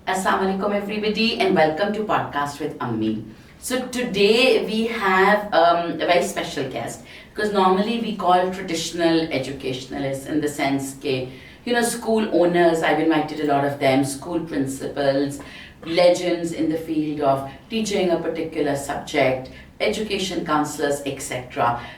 Assalamu alaikum everybody and welcome to Podcast with Ammi. So today we have a very special guest because normally we call traditional educationalists in the sense that, school owners, I've invited a lot of them, school principals, legends in the field of teaching a particular subject, education counselors, etc.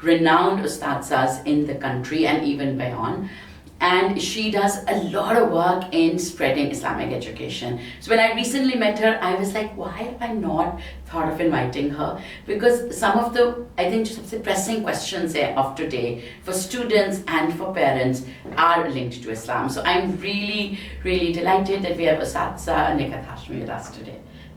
renowned ustadzas in the country and even beyond. And she does a lot of work in spreading Islamic education. So when I recently met her, I was like, why have I not thought of inviting her? Because some of the, I think, just pressing questions of today for students and for parents are linked to Islam. So I'm really, really delighted that we have Ustadza Nikat Hashmi with us today.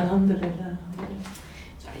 Alhamdulillah. Sorry.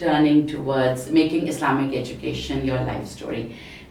turning towards making Islamic education your life story.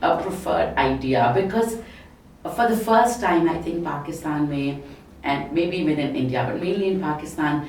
a preferred idea? Because for the first time, I think Pakistan mein, and maybe even in India, but mainly in Pakistan,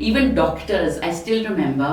Even doctors, I still remember,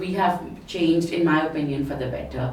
we have changed, in my opinion, for the better.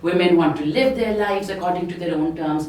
women want to live their lives according to their own terms.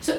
So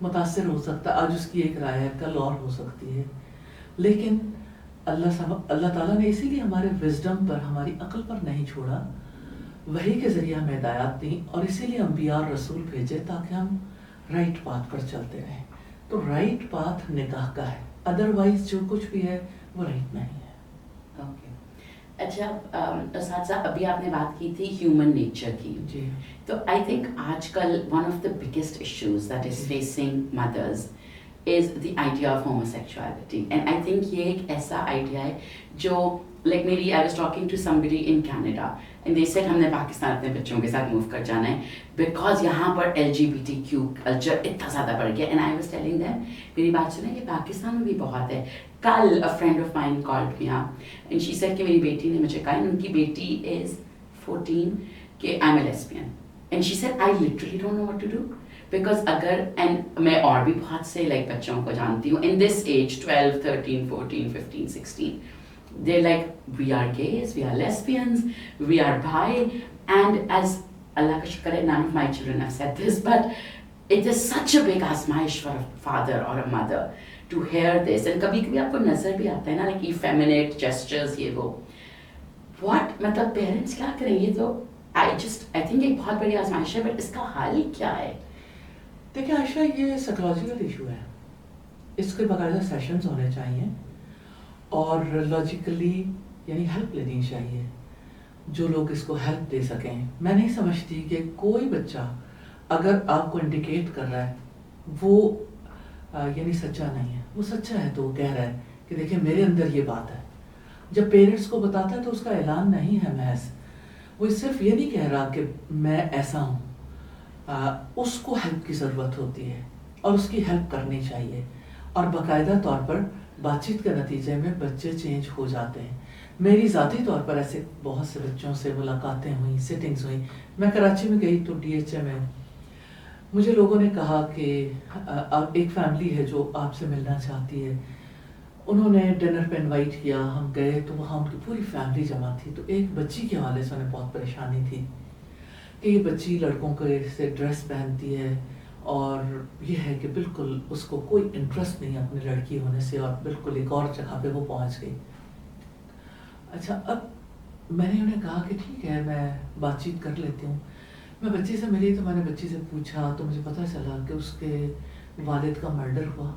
متاثر ہو سکتا ہے, آج اس کی ایک رائے ہے, کل اور ہو سکتی ہے, لیکن اللہ تعالیٰ نے اسی لیے ہمارے وزڈم پر, ہماری عقل پر نہیں چھوڑا, وحی کے ذریعے ہمیں ہدایات دیں, اور اسی لیے انبیاء اور رسول بھیجے تاکہ ہم رائٹ پاتھ پر چلتے رہیں. تو رائٹ پاتھ نکاح کا ہے, ادروائز جو کچھ بھی ہے وہ رائٹ نہیں ہے. اوکے, اچھا اساتذہ ابھی آپ نے بات کی تھی ہیومن نیچر کی, جی تو آئی تھنک آج کل one of the biggest issues that is facing mothers is the idea of homosexuality, and I think یہ ایک ایسا آئیڈیا ہے جو لائک میری I was talking to somebody in Canada and they said ہم نے پاکستان اپنے بچوں کے ساتھ موو کر جانا ہے بیکاز یہاں پر LGBTQ کلچر اتنا زیادہ بڑھ گیا. And I was telling them, میری بات سنیں, یہ پاکستان میں بھی بہت ہے. کل a friend of mine called me up and she said کہ میری بیٹی نے مجھے کہا, ان کی بیٹی is 14 کہ I'm a lesbian, and she said I literally don't know what to do because اگر, and میں اور بھی بہت سے like بچوں کو جانتی ہوں in this age 12, 13, 14, 15, 16, they're like we are gays, we are lesbians, we are bi, and as اللہ کا شکر ہے none of my children have said this, but it is such a big آزمائش for a father or a mother to hear this. And کبھی کبھی آپ کو نظر بھی آتا ہے نا like effeminate gestures یہ وہ, what مطلب پیرنٹس کیا کریں, یہ تو I think ایک بہت بڑی آزمائش ہے, بٹ اس کا حل کیا ہے؟ دیکھیں عائشہ, یہ سائیکولوجیکل ایشو ہے, اس کے باقاعدہ سیشنز ہونے چاہیے اور لاجیکلی یعنی ہیلپ لینی چاہیے, جو لوگ اس کو ہیلپ دے سکیں. میں نہیں سمجھتی کہ کوئی بچہ اگر آپ کو انڈیکیٹ کر رہا ہے وہ یعنی سچا نہیں ہے. وہ سچا ہے تو وہ کہہ رہا ہے کہ دیکھیں میرے اندر یہ بات ہے. جب پیرنٹس کو بتاتا ہے تو اس کا اعلان نہیں ہے محض, وہ صرف یہ نہیں کہہ رہا کہ میں ایسا ہوں. اس کو ہیلپ کی ضرورت ہوتی ہے اور اس کی ہیلپ کرنی چاہیے, اور باقاعدہ طور پر بات چیت کے نتیجے میں بچے چینج ہو جاتے ہیں. میری ذاتی طور پر ایسے بہت سے بچوں سے ملاقاتیں ہوئیں, سیٹنگز ہوئیں. میں کراچی میں گئی تو DHA میں مجھے لوگوں نے کہا کہ ایک فیملی ہے جو آپ سے ملنا چاہتی ہے. انہوں نے ڈنر پہ انوائٹ کیا, ہم گئے تو وہاں ان کی پوری فیملی جمع تھی. تو ایک بچی کے حوالے سے انہیں بہت پریشانی تھی کہ یہ بچی لڑکوں کے سے ڈریس پہنتی ہے اور یہ ہے کہ بالکل اس کو کوئی انٹرسٹ نہیں اپنی لڑکی ہونے سے, اور بالکل ایک اور جگہ پہ وہ پہنچ گئی. اچھا, اب میں نے انہیں کہا کہ ٹھیک ہے میں بات چیت کر لیتی ہوں. میں بچی سے ملی تو میں نے بچی سے پوچھا تو مجھے پتہ چلا کہ اس کے والد کا مرڈر ہوا.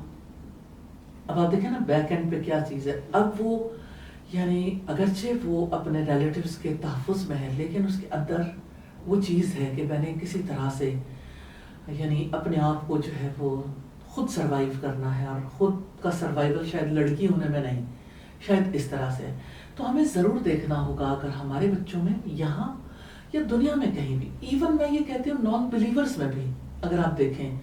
اب آپ دیکھیں نا بیک اینڈ پہ کیا چیز ہے. اب وہ یعنی اگرچہ وہ اپنے ریلیٹیوز کے تحفظ میں ہے, لیکن اس کے اندر وہ چیز ہے کہ میں نے کسی طرح سے یعنی اپنے آپ کو جو ہے وہ خود سروائیو کرنا ہے, اور خود کا سروائیول شاید لڑکی ہونے میں نہیں, شاید اس طرح سے. تو ہمیں ضرور دیکھنا ہوگا اگر ہمارے بچوں میں یہاں یا دنیا میں کہیں بھی, ایون میں یہ کہتی ہوں نان بلیورس میں بھی اگر آپ دیکھیں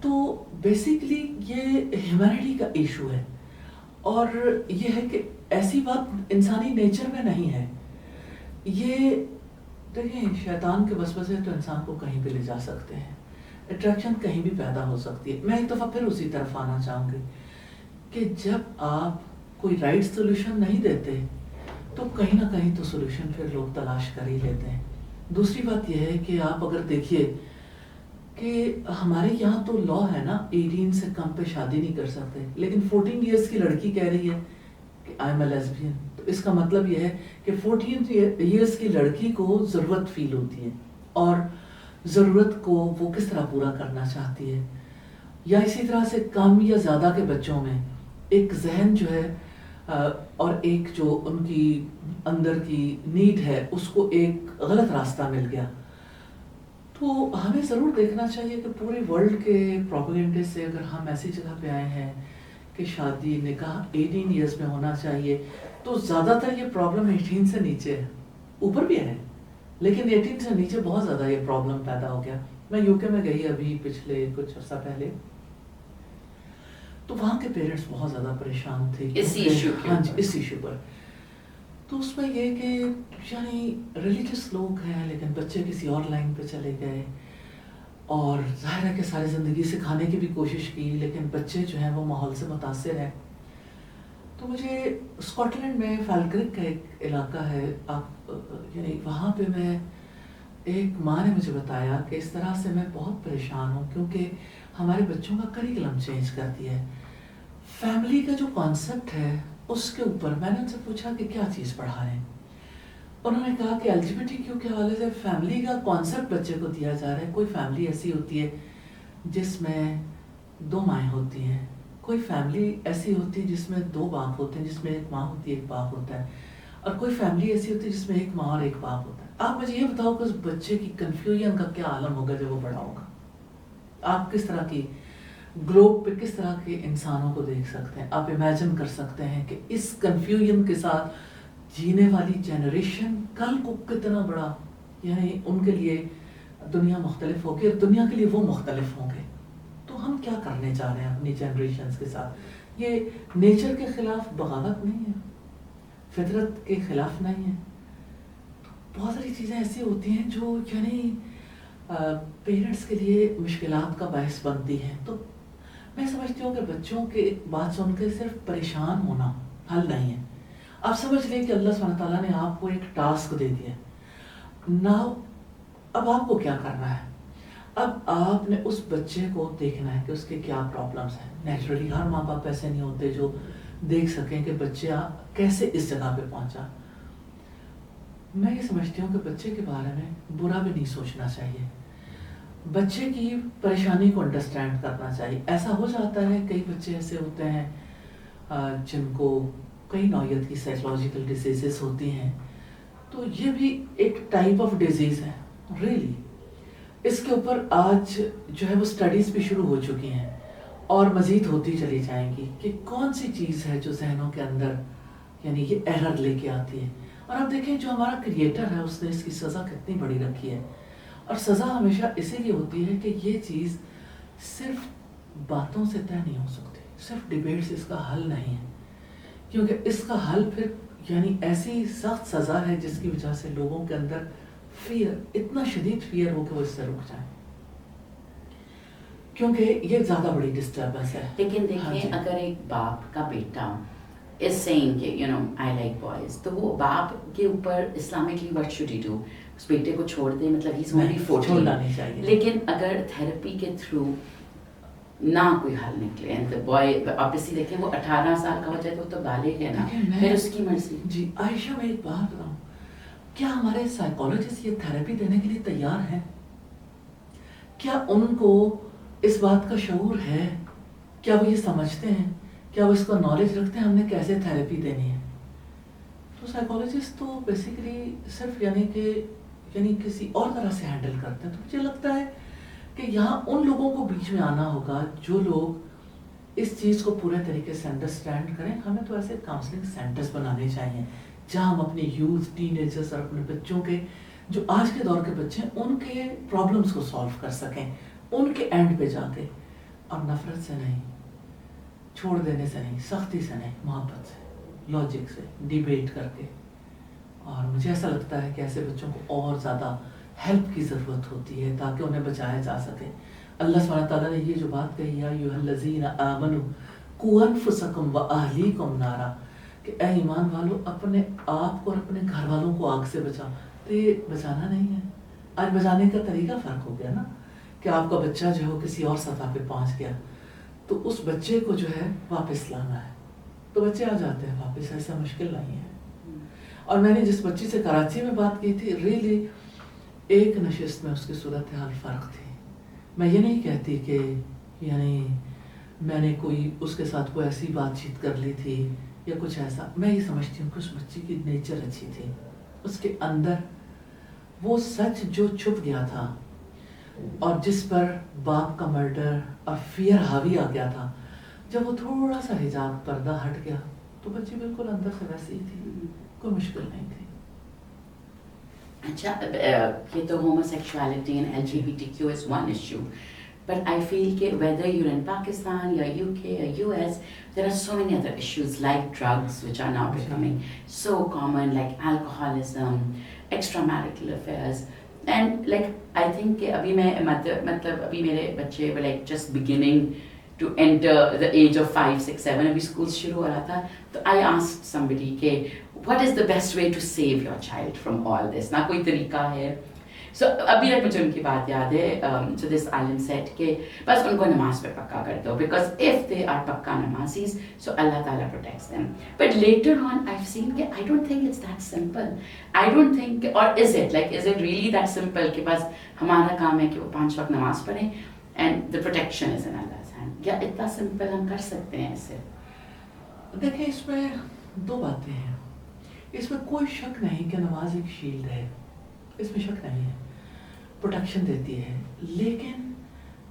تو بیسیکلی یہ ہیومینٹی کا ایشو ہے. اور یہ ہے کہ ایسی بات انسانی نیچر میں نہیں ہے. یہ دیکھیں شیطان کے وسوسے تو انسان کو کہیں بھی لے جا سکتے ہیں, اٹریکشن کہیں بھی پیدا ہو سکتی ہے. میں ایک دفعہ پھر اسی طرف آنا چاہوں گی کہ جب آپ کوئی رائٹ سولوشن نہیں دیتے تو کہیں نہ کہیں تو سولوشن پھر لوگ تلاش کر ہی لیتے ہیں. دوسری بات یہ ہے کہ آپ اگر دیکھیے کہ ہمارے یہاں تو لا ہے نا 18 سے کم پہ شادی نہیں کر سکتے, لیکن 14 ایئرس کی لڑکی کہہ رہی ہے کہ آئی ایم اے لیسبین. تو اس کا مطلب یہ ہے کہ 14 ایئرس کی لڑکی کو ضرورت فیل ہوتی ہے, اور ضرورت کو وہ کس طرح پورا کرنا چاہتی ہے. یا اسی طرح سے کم یا زیادہ کے بچوں میں ایک ذہن جو ہے اور ایک جو ان کی اندر کی نیڈ ہے اس کو ایک غلط راستہ مل گیا. تو ہمیں ضرور دیکھنا چاہیے کہ پورے ورلڈ کے پروپیگنڈے سے اگر ہم ایسی جگہ پہ آئے ہیں کہ شادی نکاح 18 ایئرس میں ہونا چاہیے, تو زیادہ تر یہ پرابلم 18 سے نیچے ہے. اوپر بھی ہے لیکن 18 سے نیچے بہت زیادہ یہ پرابلم پیدا ہو گیا. میں UK میں گئی ابھی پچھلے کچھ عرصہ پہلے, تو وہاں کے پیرنٹس بہت زیادہ پریشان تھے اس ایشو پر. تو اس میں یہ کہ یعنی ریلیجس لوگ ہیں لیکن بچے کسی اور لائن پہ چلے گئے, اور ظاہر ہے کہ ساری زندگی سکھانے کی بھی کوشش کی لیکن بچے جو ہیں وہ ماحول سے متاثر ہیں. تو مجھے اسکاٹ لینڈ میں فالکرک کا ایک علاقہ ہے, آپ یعنی وہاں پہ میں ایک ماں نے مجھے بتایا کہ اس طرح سے میں بہت پریشان ہوں کیونکہ ہمارے بچوں کا کریکلم چینج کر دیا ہے. فیملی کا جو کانسیپٹ ہے اس کے اوپر میں نے ان سے پوچھا کہ کیا چیز پڑھا رہے ہیں. انہوں نے کہا کہ LGBTQ کے حوالے سے فیملی کا کانسیپٹ بچے کو دیا جا رہا ہے. کوئی فیملی ایسی ہوتی ہے جس میں 2 مائیں ہوتی ہیں, کوئی فیملی ایسی ہوتی ہے جس میں 2 باپ ہوتے ہیں, جس میں ایک ماں ہوتی ہے ایک باپ ہوتا ہے, اور کوئی فیملی ایسی ہوتی ہے جس میں ایک ماں اور ایک باپ ہوتا ہے. آپ مجھے یہ بتاؤ کہ اس بچے کی کنفیوژن کا کیا عالم ہوگا جب وہ بڑا ہوگا. آپ کس طرح کی گلوب پہ کس طرح کے انسانوں کو دیکھ سکتے ہیں. آپ امیجن کر سکتے ہیں کہ اس کنفیوژن کے ساتھ جینے والی جنریشن کل کو کتنا بڑا, یعنی ان کے لیے دنیا مختلف ہوگی اور دنیا کے لیے وہ مختلف ہوں گے. تو ہم کیا کرنے جا رہے ہیں اپنی جنریشنز کے ساتھ. یہ نیچر کے خلاف بغاوت نہیں ہے, فطرت کے خلاف نہیں ہے. بہت ساری چیزیں ایسی ہوتی ہیں جو یعنی پیرنٹس کے لیے مشکلات کا باعث بنتی ہیں. تو میں سمجھتی ہوں کہ بچوں کے بات سن کے صرف پریشان ہونا حل نہیں ہے. آپ سمجھ لیں کہ اللہ سبحانہ تعالیٰ نے آپ کو ایک ٹاسک دے دیا نا, اب آپ کو کیا کرنا ہے. اب آپ نے اس بچے کو دیکھنا ہے کہ اس کے کیا پرابلمس ہیں. نیچرلی ہر ماں باپ ایسے نہیں ہوتے جو دیکھ سکیں کہ بچہ کیسے اس جگہ پہ پہنچا. میں یہ سمجھتی ہوں کہ بچے کے بارے میں برا بھی نہیں سوچنا چاہیے, بچے کی پریشانی کو انڈرسٹینڈ کرنا چاہیے. ایسا ہو جاتا ہے کئی بچے ایسے ہوتے ہیں جن کو کئی نوعیت کی سائیکولوجیکل ڈیزیزز ہوتی ہیں. تو یہ بھی ایک ٹائپ آف ڈیزیز ہے ریئلی. اس کے اوپر آج جو ہے وہ اسٹڈیز بھی شروع ہو چکی ہیں اور مزید ہوتی چلی جائیں گی کہ کون سی چیز ہے جو ذہنوں کے اندر یعنی یہ ایرر لے کے آتی ہے. اور آپ دیکھیں جو ہمارا کریٹر ہے اس نے اس کی سزا کتنی بڑی رکھی ہے, اور سزا ہمیشہ اسی لیے ہوتی ہے کہ یہ چیز صرف باتوں سے طے نہیں ہو سکتی, صرف ڈیبیٹ سے اس کا حل نہیں ہے. کیونکہ اس کا حل پھر یعنی ایسی سخت سزا ہے جس کی وجہ سے لوگوں کے اندر فیئر, اتنا شدید فیئر ہو کہ وہ اس سے رک جائیں, کیونکہ یہ زیادہ بڑی ڈسٹربنس ہے. لیکن دیکھیں اگر ایک باپ کا بیٹا is saying کہ you know I like boys, تو وہ باپ کے اوپر Islamically what should he do, اس بیٹے کو چھوڑ دے, مطلب he's only 14. چھوڑنا نہیں چاہیے. لیکن اگر تھراپی کے تھرو نہ کوئی حل نکلے and the boy obviously دیکھیں وہ 18 سال کا ہو جائے تو بالغ ہے نا, پھر اس کی مرضی. جی عائشہ میں ایک بات بتاؤں, کیا ہمارے سائیکالوجسٹ یہ تھراپی دینے کے لیے تیار ہیں؟ کیا ان کو اس بات کا شعور ہے؟ کیا وہ یہ سمجھتے ہیں؟ کیا وہ اس کا نالج رکھتے ہیں ہم نے کیسے تھراپی دینی ہے؟ تو سائیکالوجسٹ تو بیسیکلی صرف یعنی کسی اور طرح سے ہینڈل کرتے ہیں. تو مجھے لگتا ہے کہ یہاں ان لوگوں کو بیچ میں آنا ہوگا جو لوگ اس چیز کو پورے طریقے سے انڈرسٹینڈ کریں. ہمیں تو ایسے کاؤنسلنگ سینٹرز بنانے چاہیے جہاں ہم اپنے یوتھ, ٹین ایجرز اور اپنے بچوں کے جو آج کے دور کے بچے ہیں ان کے پرابلمس کو سالو کر سکیں, ان کے اینڈ پہ جا کے, اور نفرت سے نہیں, چھوڑ دینے سے نہیں, سختی سے نہیں, محبت سے, لاجک سے, ڈیبیٹ کر کے. اور مجھے ایسا لگتا ہے کہ ایسے بچوں کو اور زیادہ ہیلپ کی ضرورت ہوتی ہے تاکہ انہیں بچایا جا سکے. اللہ سبحانہ تعالیٰ نے یہ جو بات کہی ہے ایھا الذین آمنوا قوا انفسکم واہلیکم نارا, کہ اے ایمان والو اپنے آپ کو اور اپنے گھر والوں کو آگ سے بچاؤ. تو یہ بچانا نہیں ہے. آج بچانے کا طریقہ فرق ہو گیا نا, کہ آپ کا بچہ جو ہے کسی اور سطح پہ پہنچ گیا تو اس بچے کو جو ہے واپس لانا ہے, تو بچے آ جاتے ہیں واپس, ایسا مشکل نہیں ہے. اور میں نے جس بچی سے کراچی میں بات کی تھی, ریئلی ایک نشست میں اس کی صورتحال فرق تھی. میں یہ نہیں کہتی کہ یعنی میں نے کوئی اس کے ساتھ کوئی ایسی بات چیت کر لی تھی یا کچھ ایسا. میں یہ سمجھتی ہوں کہ اس بچی کی نیچر اچھی تھی, اس کے اندر وہ سچ جو چھپ گیا تھا اور جس پر باپ کا مرڈر اور فیئر حاوی آ گیا تھا, جب وہ تھوڑا سا حجاب پردہ ہٹ گیا تو بچی بالکل اندر سے ویسی ہی تھی, کوئی مشکل نہیں تھی. اچھا, یہ تو homosexuality and LGBTQ is one issue, but I feel کہ whether you're in Pakistan or UK or US, there are so many other issues like drugs which are now becoming so common, like alcoholism, extramarital affairs. And like I think کہ ابھی میں مطلب ابھی میرے بچے were like just beginning to enter the age of 5, 6, 7, ابھی school شروع ہو رہا تھا, تو I asked somebody کہ what is the best way to save your child from all this. نہ کوئی طریقہ ہے, سو ابھی تک مجھے ان کی بات یاد ہے. سو دس عالم سیٹ کہ بس ان کو نماز پہ پکا کر دو, بیکاز اف دے آر پکا نمازیز سو اللہ تعالیٰ protects them. But later on I have seen کہ I don't think it's that simple. I don't think, or is it really that simple کہ بس ہمارا کام ہے کہ وہ 5 وقت نماز پڑھیں and the protection is in Allah's hand. کیا اتنا سمپل ہم کر سکتے ہیں ایسے؟ دیکھیں اس میں 2 باتیں ہیں. اس میں کوئی شک نہیں کہ نماز ایک شیلڈ ہے, اس میں شک نہیں ہے, پروٹیکشن دیتی ہے, لیکن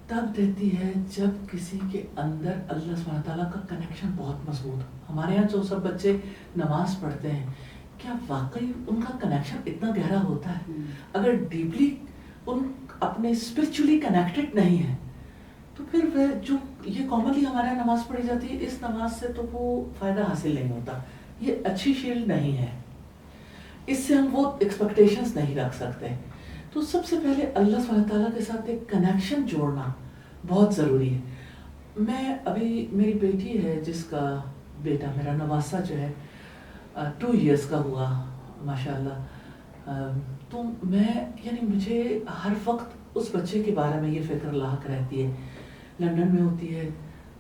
تب دیتی ہے جب کسی کے اندر اللہ سبحانہ تعالیٰ کا کنیکشن بہت مضبوط. ہمارے یہاں جو سب بچے نماز پڑھتے ہیں, کیا واقعی ان کا کنیکشن اتنا گہرا ہوتا ہے؟ اگر ڈیپلی ان اپنے اسپرچولی کنیکٹڈ نہیں ہے تو پھر وہ جو یہ کامنلی ہمارے یہاں نماز پڑھی جاتی ہے, اس نماز سے تو وہ فائدہ حاصل نہیں ہوتا. یہ اچھی شیلڈ نہیں ہے, اس سے ہم وہ ایکسپیکٹیشنز نہیں رکھ سکتے. تو سب سے پہلے اللہ سبحانہ تعالیٰ کے ساتھ ایک کنیکشن جوڑنا بہت ضروری ہے. میں ابھی میری بیٹی ہے جس کا بیٹا میرا نواسہ جو ہے 2 ایئرس کا ہوا ماشاء اللہ. تو میں یعنی مجھے ہر وقت اس بچے کے بارے میں یہ فکر لاحق رہتی ہے. لندن میں ہوتی ہے,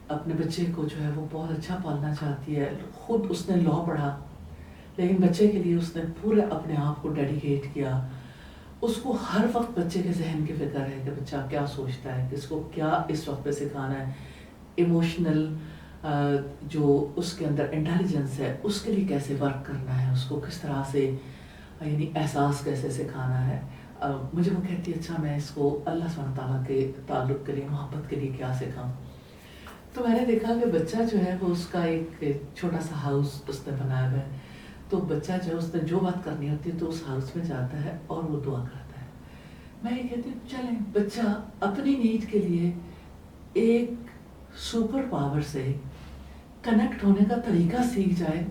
اپنے بچے کو جو ہے وہ بہت اچھا پالنا چاہتی ہے. خود اس نے لاء پڑھا, لیکن بچے کے لیے اس نے پورے اپنے آپ کو ڈیڈیکیٹ کیا. اس کو ہر وقت بچے کے ذہن کی فکر ہے کہ بچہ کیا سوچتا ہے, کس کو کیا اس وقت پہ سکھانا ہے, ایموشنل جو اس کے اندر انٹیلیجنس ہے اس کے لیے کیسے ورک کرنا ہے, اس کو کس طرح سے یعنی احساس کیسے سکھانا ہے. مجھے وہ کہتی ہے اچھا میں اس کو اللہ سبحانہ تعالیٰ کے تعلق کے لیے, محبت کے لیے کیا سکھاؤں. تو میں نے دیکھا کہ بچہ جو ہے وہ اس کا ایک چھوٹا سا ہاؤس اس نے بنایا ہوا ہے. تو بچہ جو ہے اس نے جو بات کرنی ہوتی ہے تو اس ہاؤس میں جاتا ہے اور وہ دعا کرتا ہے. میں یہ کہتی ہوں چلیں بچہ اپنی نیڈ کے لیے ایک سپر پاور سے کنیکٹ ہونے کا طریقہ سیکھ جائے.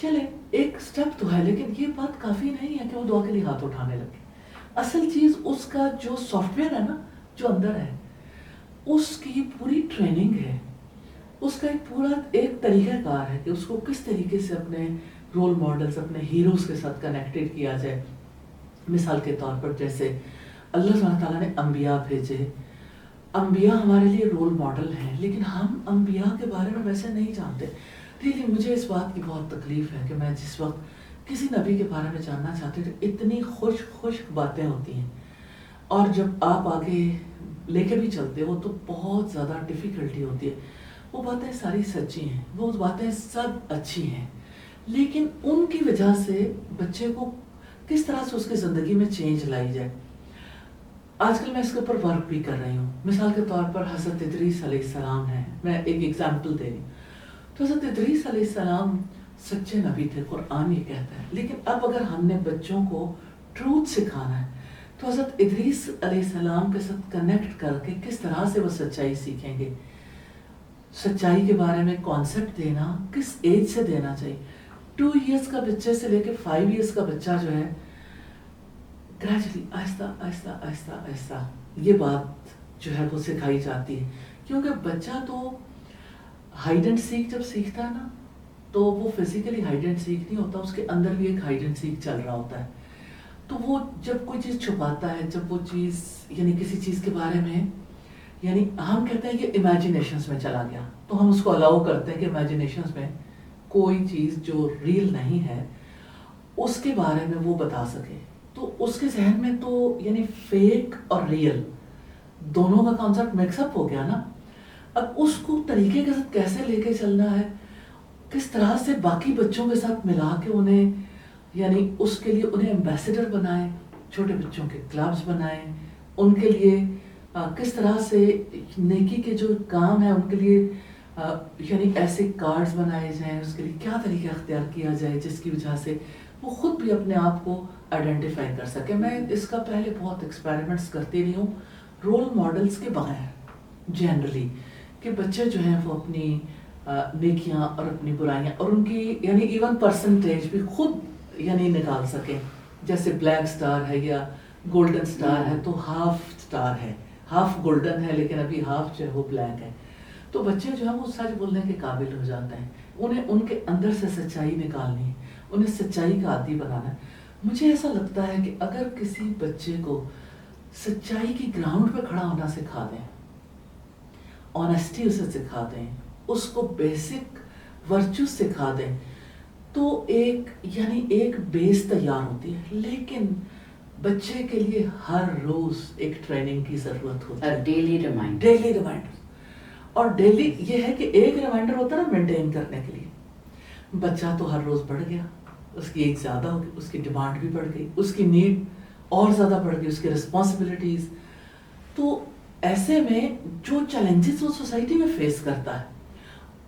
چلیں ایک سٹیپ تو ہے, لیکن یہ بات کافی نہیں ہے کہ وہ دعا کے لیے ہاتھ اٹھانے لگے. اصل چیز اس کا جو سافٹ ویئر ہے نا, جو اندر ہے, اس کی پوری ٹریننگ ہے, اس کا ایک پورا ایک طریقہ کار ہے کہ اس کو کس طریقے سے اپنے رول ماڈلز, اپنے ہیروز کے ساتھ کنیکٹڈ کیا جائے. مثال کے طور پر جیسے اللہ سبحانہ تعالیٰ نے انبیاء بھیجے. انبیاء ہمارے لیے رول ماڈل ہیں, لیکن ہم انبیاء کے بارے میں ویسے نہیں جانتے. لیکن مجھے اس بات کی بہت تکلیف ہے کہ میں جس وقت کسی نبی کے بارے میں جاننا چاہتے ہیں تو اتنی خشک باتیں ہوتی ہیں, اور جب آپ آگے لے کے بھی چلتے ہو تو بہت زیادہ ڈیفیکلٹی ہوتی ہے. وہ باتیں ساری سچی ہیں, وہ باتیں سب اچھی ہیں, لیکن ان کی وجہ سے بچے کو کس طرح سے اس کی زندگی میں چینج لائی جائے. آج کل میں اس کے اوپر ورک بھی کر رہی ہوں. مثال کے طور پر حضرت ادریس علیہ السلام ہے, میں ایک ایگزامپل دے رہی ہوں. تو حضرت ادریس علیہ السلام سچے نبی تھے, قرآن یہ کہتا ہے. لیکن اب اگر ہم نے بچوں کو ٹروتھ سکھانا ہے تو حضرت ادریس علیہ السلام کے ساتھ کنیکٹ کر کے کس طرح سے وہ سچائی سیکھیں گے. سچائی کے بارے میں کانسیپٹ دینا کس ایج سے دینا چاہیے. 2 ایئرس کا بچے سے لے کے 5 ایئرس کا بچہ جو ہے گریجولی آہستہ آہستہ آہستہ آہستہ یہ بات جو ہے وہ سکھائی جاتی ہے. کیونکہ بچہ تو ہائیڈ اینڈ سیک جب سیکھتا ہے نا, تو وہ فزیکلی ہائیڈ اینڈ سیک نہیں ہوتا, اس کے اندر بھی ایک ہائیڈ اینڈ سیک چل رہا ہوتا ہے. تو وہ جب کوئی چیز چھپاتا ہے, جب وہ چیز یعنی کسی چیز کے بارے میں یعنی ہم کہتے ہیں کہ امیجنیشنز میں چلا گیا, تو ہم اس کو الاؤ کرتے ہیں کہ امیجنیشنز میں کوئی چیز جو ریل نہیں ہے اس کے بارے میں وہ بتا سکے. تو اس کے ذہن میں تو یعنی فیک اور ریئل دونوں کا کانسیپٹ مکس اپ ہو گیا نا. اب اس کو طریقے کے ساتھ کیسے لے کے چلنا ہے, کس طرح سے باقی بچوں کے ساتھ ملا کے انہیں یعنی اس کے لیے انہیں ایمبیسڈر بنائیں, چھوٹے بچوں کے کلبز بنائیں, ان کے لیے کس طرح سے نیکی کے جو کام ہیں ان کے لیے یعنی ایسے کارڈز بنائے جائیں, اس کے لیے کیا طریقہ اختیار کیا جائے جس کی وجہ سے وہ خود بھی اپنے آپ کو آئیڈینٹیفائی کر سکے. میں اس کا پہلے بہت ایکسپیریمنٹس کرتی رہی ہوں رول ماڈلز کے بغیر جنرلی, کہ بچے جو ہیں وہ اپنی نیکیاں اور اپنی برائیاں اور ان کی یعنی ایون پرسنٹیج بھی خود یعنی نکال سکیں. جیسے بلیک سٹار ہے یا گولڈن سٹار ہے, تو ہاف سٹار ہے, ہاف گولڈن ہے لیکن ابھی ہاف جو ہے وہ بلیک ہے. تو بچے جو ہیں وہ سچ بولنے کے قابل ہو جاتے ہیں. انہیں ان کے اندر سے سچائی نکالنی ہے, انہیں سچائی کا عادی بنانا ہے. مجھے ایسا لگتا ہے کہ اگر کسی بچے کو سچائی کی گراؤنڈ پہ کھڑا ہونا سکھا دیں, آنیسٹی اسے سکھا دیں, اس کو بیسک ورچو سکھا دیں, تو ایک بیس تیار ہوتی ہے. لیکن بچے کے لیے ہر روز ایک ٹریننگ کی ضرورت ہوتی ہے, ڈیلی ریمائنڈر. اور ڈیلی یہ ہے کہ ایک ریمائنڈر ہوتا ہے نا مینٹین کرنے کے لیے. بچہ تو ہر روز بڑھ گیا, اس کی ایج زیادہ ہو گئی, اس کی ڈیمانڈ بھی بڑھ گئی, اس کی نیڈ اور زیادہ بڑھ گئی, اس کی رسپانسبلٹیز. تو ایسے میں جو چیلنجز وہ سوسائٹی میں فیس کرتا ہے,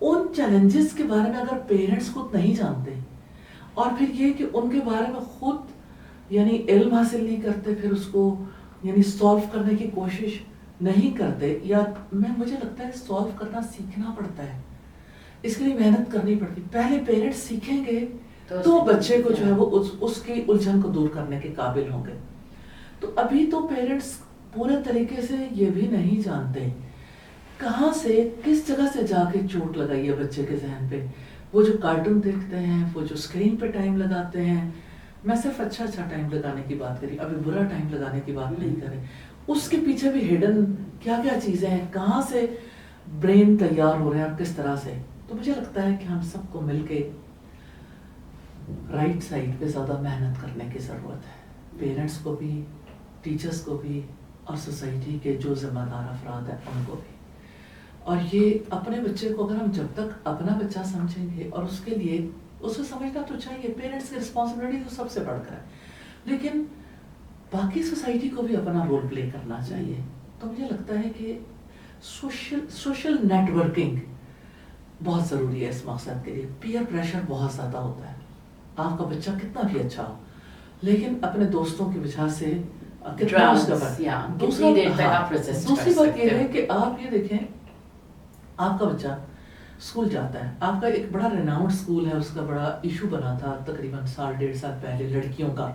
ان چیلنجز کے بارے میں اگر پیرنٹس خود نہیں جانتے, اور پھر یہ کہ ان کے بارے میں خود علم حاصل نہیں کرتے, پھر اس کو سالو کرنے کی کوشش نہیں کرتے, یا مجھے لگتا ہے سالو کرنا سیکھنا پڑتا ہے, اس کے لیے محنت کرنی پڑتی. پہلے پیرنٹس سیکھیں گے تو بچے کو جو ہے وہ اس کی الجھن کو دور کرنے کے قابل ہوں گے. تو ابھی تو پیرنٹس پورے طریقے سے یہ بھی نہیں جانتے کہاں سے کس جگہ سے جا کے چوٹ لگائی ہے بچے کے ذہن پہ. وہ جو کارٹون دیکھتے ہیں, وہ جو اسکرین پہ ٹائم لگاتے ہیں, میں صرف اچھا ٹائم لگانے کی بات کری, ابھی برا ٹائم لگانے کی بات نہیں کریں. اس کے پیچھے بھی ہڈن کیا کیا چیزیں ہیں, کہاں سے برین تیار ہو رہے ہیں اور کس طرح سے. تو مجھے لگتا ہے کہ ہم سب کو مل کے رائٹ سائڈ پہ زیادہ محنت کرنے کی ضرورت ہے, پیرنٹس کو بھی, ٹیچرس کو بھی, اور سوسائٹی کے جو ذمہ دار افراد ہیں ان کو بھی. اور یہ اپنے بچے کو اگر ہم جب تک اپنا بچہ سمجھیں گے, اور اس کے لیے اسے سمجھنا تو چاہیے, پیرنٹس کی رسپانسبلٹی تو سب سے بڑھ کر ہے, لیکن باقی سوسائٹی کو بھی اپنا رول پلے کرنا چاہیے. تو مجھے لگتا ہے کہ سوشل نیٹ ورکنگ بہت ضروری ہے اس مقصد کے لیے. پیئر پریشر بہت زیادہ ہوتا ہے, آپ کا بچہ کتنا بھی اچھا ہو, لیکن اپنے دوستوں کی وجہ سے دوسری بات یہ ہے کہ آپ یہ دیکھیں, آپ کا بچہ اسکول جاتا ہے, آپ کا ایک بڑا ریناؤنڈ اسکول ہے, اس کا بڑا ایشو بنا تھا تقریباً 1.5 سال پہلے لڑکیوں کا,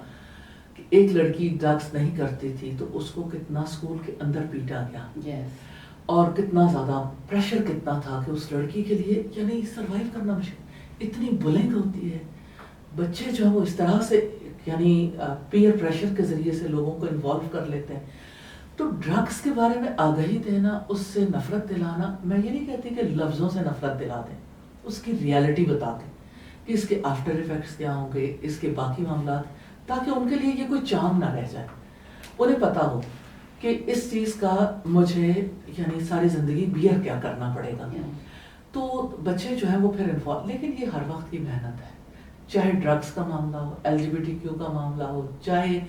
کہ ایک لڑکی ڈرگس نہیں کرتی تھی تو اس کو کتنا اسکول کے اندر پیٹا گیا, اور کتنا زیادہ پریشر کتنا تھا کہ اس لڑکی کے لیے سروائیو کرنا مشکل. اتنی بلنگ ہوتی ہے, بچے جو ہے وہ اس طرح سے پیئر پریشر کے ذریعے سے لوگوں کو انوالو کر لیتے ہیں. تو ڈرگس کے بارے میں آگاہی دینا, اس سے نفرت دلانا, میں یہ نہیں کہتی کہ لفظوں سے نفرت دلا دیں, اس کی ریالٹی بتا دیں کہ اس کے آفٹر ایفیکٹس کیا ہوں گے, اس کے باقی معاملات, تاکہ ان کے لیے یہ کوئی چام نہ رہ جائے, انہیں پتا ہو کہ اس چیز کا مجھے ساری زندگی بیئر کیا کرنا پڑے گا. تو بچے جو ہیں وہ پھر انفارم, لیکن یہ ہر وقت کی محنت ہے, چاہے ڈرگس کا معاملہ ہو, LGBTQ کا معاملہ ہو, چاہے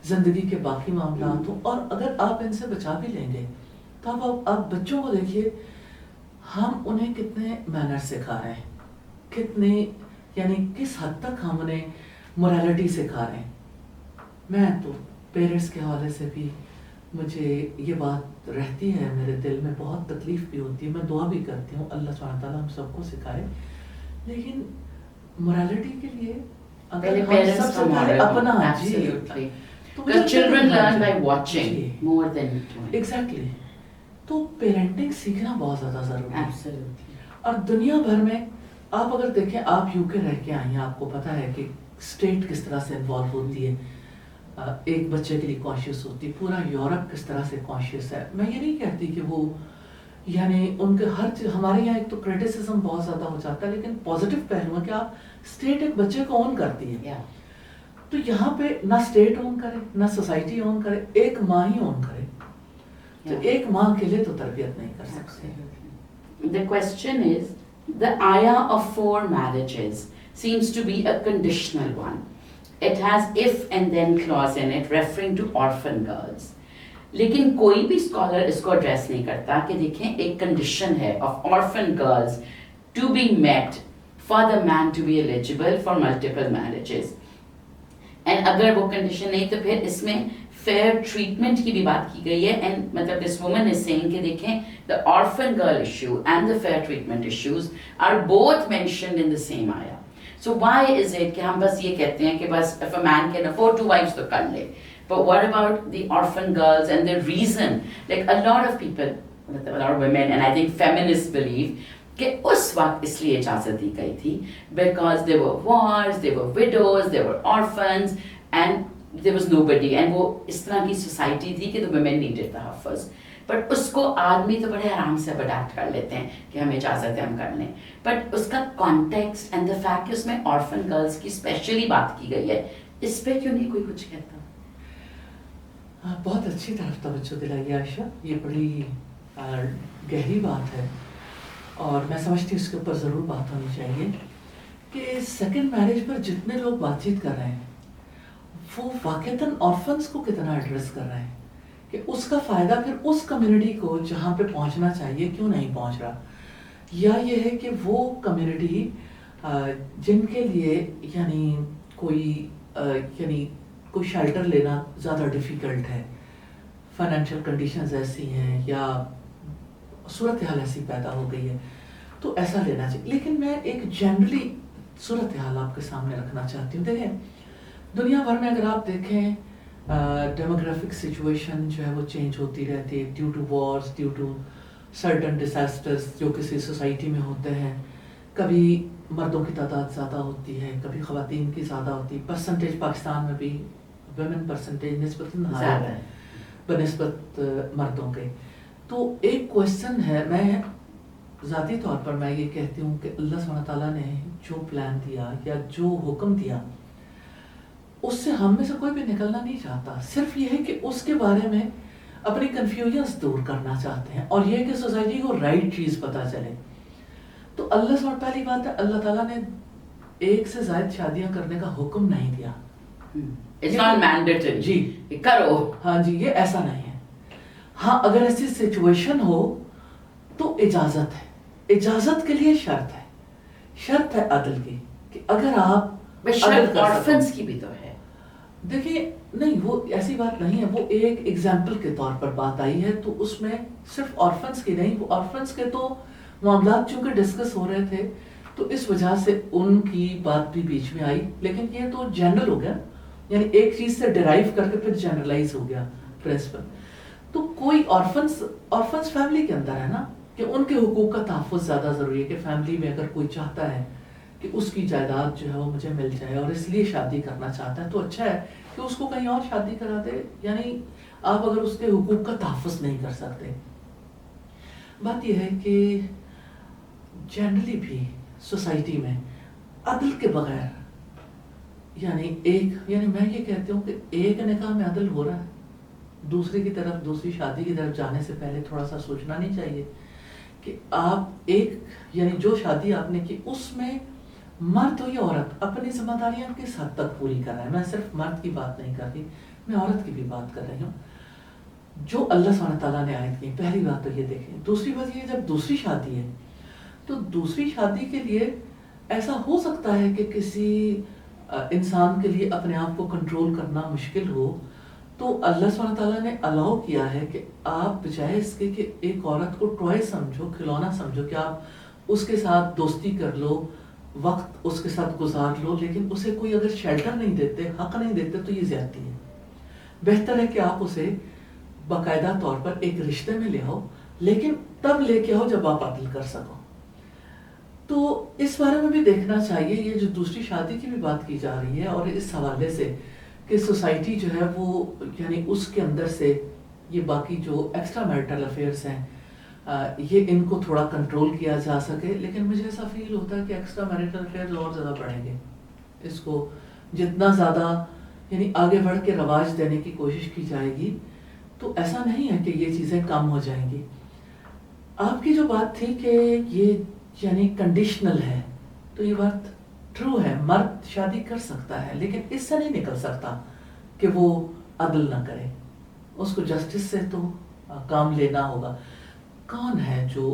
زندگی کے باقی معاملات ہوں. اور اگر آپ ان سے بچا بھی لیں گے تو آپ بچوں کو دیکھیے, ہم انہیں کتنے مینر سکھا رہے ہیں, کتنے کس حد تک ہم انہیں مورالٹی سکھا رہے ہیں. میں تو پیرنٹس کے حوالے سے بھی مجھے یہ بات رہتی ہے, میرے دل میں بہت تکلیف بھی ہوتی ہے, میں دعا بھی کرتی ہوں اللہ سبحانہ تعالیٰ ہم سب کو سکھائے, لیکن morality کے لیے اگر ہم سب سے پہلے اپنا children learn by watching more than doing. Exactly. تو پیرنٹنگ سیکھنا بہت زیادہ ضروری ہے. Absolutely. اور دنیا بھر میں آپ اگر دیکھیں, آپ UK رہ کے آئی ہیں, آپ کو پتا ہے کہ اسٹیٹ کس طرح سے انوالو ہوتی ہے, ایک بچے کے لیے کانشیس ہوتی ہے, پورا یورپ کس طرح سے کانشیس ہے. میں یہ نہیں کہتی کہ وہ ان کے ہر چیز, ہمارے یہاں ایک تو کریٹیسزم بہت زیادہ ہو جاتا ہے, لیکن پازیٹیو پہلو ہے کہ آپ اسٹیٹ ایک بچے کو اون کرتی ہے. تو یہاں پہ نہ اسٹیٹ اون کرے, نہ سوسائٹی اون کرے, ایک ماں ہی اون کرے. تو ایک ماں کے لیے تو تربیت نہیں کر سکتے. The question is, the ayah of 4 marriages seems to be a conditional one. It has if and then clause in it referring to orphan girls. لیکن کوئی بھی اسکالر اس کو ایڈریس نہیں کرتا کہ دیکھیں ایک کنڈیشن ہے of orphan girls to be met for the man to be eligible for multiple marriages. And اگر وہ کنڈیشن نہیں تو پھر اس میں فیئر ٹریٹمنٹ کی بھی بات کی گئی ہے. اینڈ مطلب دس وومن از سیئنگ کہ دیکھیں the orphan girl issue and the fair treatment issues are both mentioned in the same آیا. سو وائی از اٹ کہ ہم بس یہ کہتے ہیں کہ بس if a man can afford 2 wives تو کر لے. But what about the orphan girls and the reason? Like a lot of people, a lot of women, and I think feminists believe کہ اس وقت اس لیے اجازت دی گئی تھی because there were wars, there were widows, there were orphans, and there was nobody, and وہ اس طرح کی society تھی کہ the women needed the تحفظ. بٹ اس کو آدمی تو بڑے آرام سے اڈیپٹ کر لیتے ہیں کہ ہمیں اجازت ہے ہم کر لیں, بٹ اس کا کانٹیکسٹ اینڈ دا فیکٹ کہ اس میں آرفن گرلس کی اسپیشلی بات کی گئی ہے, اس پہ کیوں نہیں کوئی کچھ کہتا؟ بہت اچھی طرف توجہ دلائی عائشہ, یہ بڑی گہری بات ہے اور میں سمجھتی ہوں اس کے اوپر ضرور بات ہونی چاہیے کہ سیکنڈ میرج پر جتنے لوگ بات چیت کر رہے ہیں وہ واقعتاً آرفنس کو کتنا ایڈریس کر رہے ہیں کہ اس کا فائدہ پھر اس کمیونٹی کو جہاں پہ پہنچنا چاہیے کیوں نہیں پہنچ رہا, یا یہ ہے کہ وہ کمیونٹی جن کے لیے یعنی کوئی شیلٹر لینا زیادہ ڈیفیکلٹ ہے, فائنینشیل کنڈیشنز ایسی ہیں یا صورتحال ایسی پیدا ہو گئی ہے تو ایسا لینا چاہیے. لیکن میں ایک جنرلی صورتحال آپ کے سامنے رکھنا چاہتی ہوں. دیکھیں دنیا بھر میں اگر آپ دیکھیں ڈیموگرافک سچویشن جو ہے وہ چینج ہوتی رہتی ہے due to wars, due to certain disasters جو کسی سوسائٹی میں ہوتے ہیں. کبھی مردوں کی تعداد زیادہ ہوتی ہے, کبھی خواتین کی زیادہ ہوتی ہے. پرسنٹیج پاکستان میں بھی ویمن پرسنٹیج نسبتاً زیادہ ہے بنسبت مردوں کے. تو ایک کوشچن ہے, میں ذاتی طور پر میں یہ کہتی ہوں کہ اللہ سبحانہ تعالیٰ نے جو پلان دیا یا جو حکم دیا اس سے ہم میں سے کوئی بھی نکلنا نہیں چاہتا, صرف یہ ہے کہ اس کے بارے میں اپنی کنفیوژنس دور کرنا چاہتے ہیں اور یہ کہ سوسائٹی کو رائٹ چیز پتہ چلے. تو اللہ سبحانہ پہلی بات ہے اللہ تعالیٰ نے ایک سے زائد شادیاں کرنے کا حکم نہیں دیا. It's not mandatory. جی کرو. ہاں جی, یہ ایسا نہیں ہے. ہاں اگر ایسی سچویشن ہو تو اجازت ہے, اجازت کے لیے شرط ہے عدل کی کہ اگر آپ شرط آرفنس کی بھی تو ہے. دیکھیے نہیں وہ ایسی بات نہیں ہے, وہ ایک ایگزامپل کے طور پر بات آئی ہے تو اس میں صرف آرفنس کی نہیں, وہ آرفنس کے تو معاملات چونکہ ڈسکس ہو رہے تھے تو اس وجہ سے ان کی بات بھی بیچ میں آئی. لیکن یہ تو جنرل ہو گیا, یعنی ایک چیز سے ڈرائیو کر کے پھر جنرلائز ہو گیا پرنسپل. تو کوئی آرفنس فیملی کے اندر ہے نا کہ ان کے حقوق کا تحفظ زیادہ ضروری ہے کہ فیملی میں اگر کوئی چاہتا ہے کہ اس کی جائیداد جو ہے وہ مجھے مل جائے اور اس لیے شادی کرنا چاہتا ہے تو اچھا ہے کہ اس کو کہیں اور شادی کرا دے. یعنی آپ اگر اس کے حقوق کا تحفظ نہیں کر سکتے. بات یہ ہے کہ جنرلی بھی سوسائٹی میں عدل کے بغیر یعنی میں یہ کہتی ہوں کہ ایک نکاح میں عدل ہو رہا ہے, دوسری شادی کی طرف جانے سے پہلے تھوڑا سا سوچنا نہیں چاہیے کہ آپ یعنی جو شادی آپ نے کی اس میں مرد ہو یا عورت اپنی ذمہ داریاں کس حد تک پوری کر رہا ہے. میں صرف مرد کی بات نہیں کر رہی, میں عورت کی بھی بات کر رہی ہوں. جو اللہ سبحانہ تعالیٰ نے آیت کی, پہلی بات تو یہ دیکھیں. دوسری بات یہ جب دوسری شادی ہے تو دوسری شادی کے لیے ایسا ہو سکتا ہے کہ کسی انسان کے لیے اپنے آپ کو کنٹرول کرنا مشکل ہو تو اللہ سبحانہ تعالیٰ نے الاؤ کیا ہے کہ آپ بجائے اس کے کہ ایک عورت کو ٹوائے سمجھو, کھلونا سمجھو کہ آپ اس کے ساتھ دوستی کر لو, وقت اس کے ساتھ گزار لو, لیکن اسے کوئی اگر شیلٹر نہیں دیتے, حق نہیں دیتے تو یہ زیادتی ہے. بہتر ہے کہ آپ اسے باقاعدہ طور پر ایک رشتے میں لے آؤ, لیکن تب لے کے آؤ جب آپ عدل کر سکو. تو اس بارے میں بھی دیکھنا چاہیے. یہ جو دوسری شادی کی بھی بات کی جا رہی ہے اور اس حوالے سے کہ سوسائٹی جو ہے وہ یعنی اس کے اندر سے یہ باقی جو ایکسٹرا میرٹل افیئرس ہیں یہ ان کو تھوڑا کنٹرول کیا جا سکے. لیکن مجھے ایسا فیل ہوتا ہے کہ ایکسٹرا میرٹل افیئرز اور زیادہ بڑھیں گے. اس کو جتنا زیادہ یعنی آگے بڑھ کے رواج دینے کی کوشش کی جائے گی تو ایسا نہیں ہے کہ یہ چیزیں کم ہو جائیں گی. آپ کی جو بات تھی کہ یہ یعنی کنڈیشنل ہے تو یہ بات ٹرو ہے, مرد شادی کر سکتا ہے لیکن اس سے نہیں نکل سکتا کہ وہ عدل نہ کرے. اس کو جسٹس سے تو کام لینا ہوگا. کون ہے جو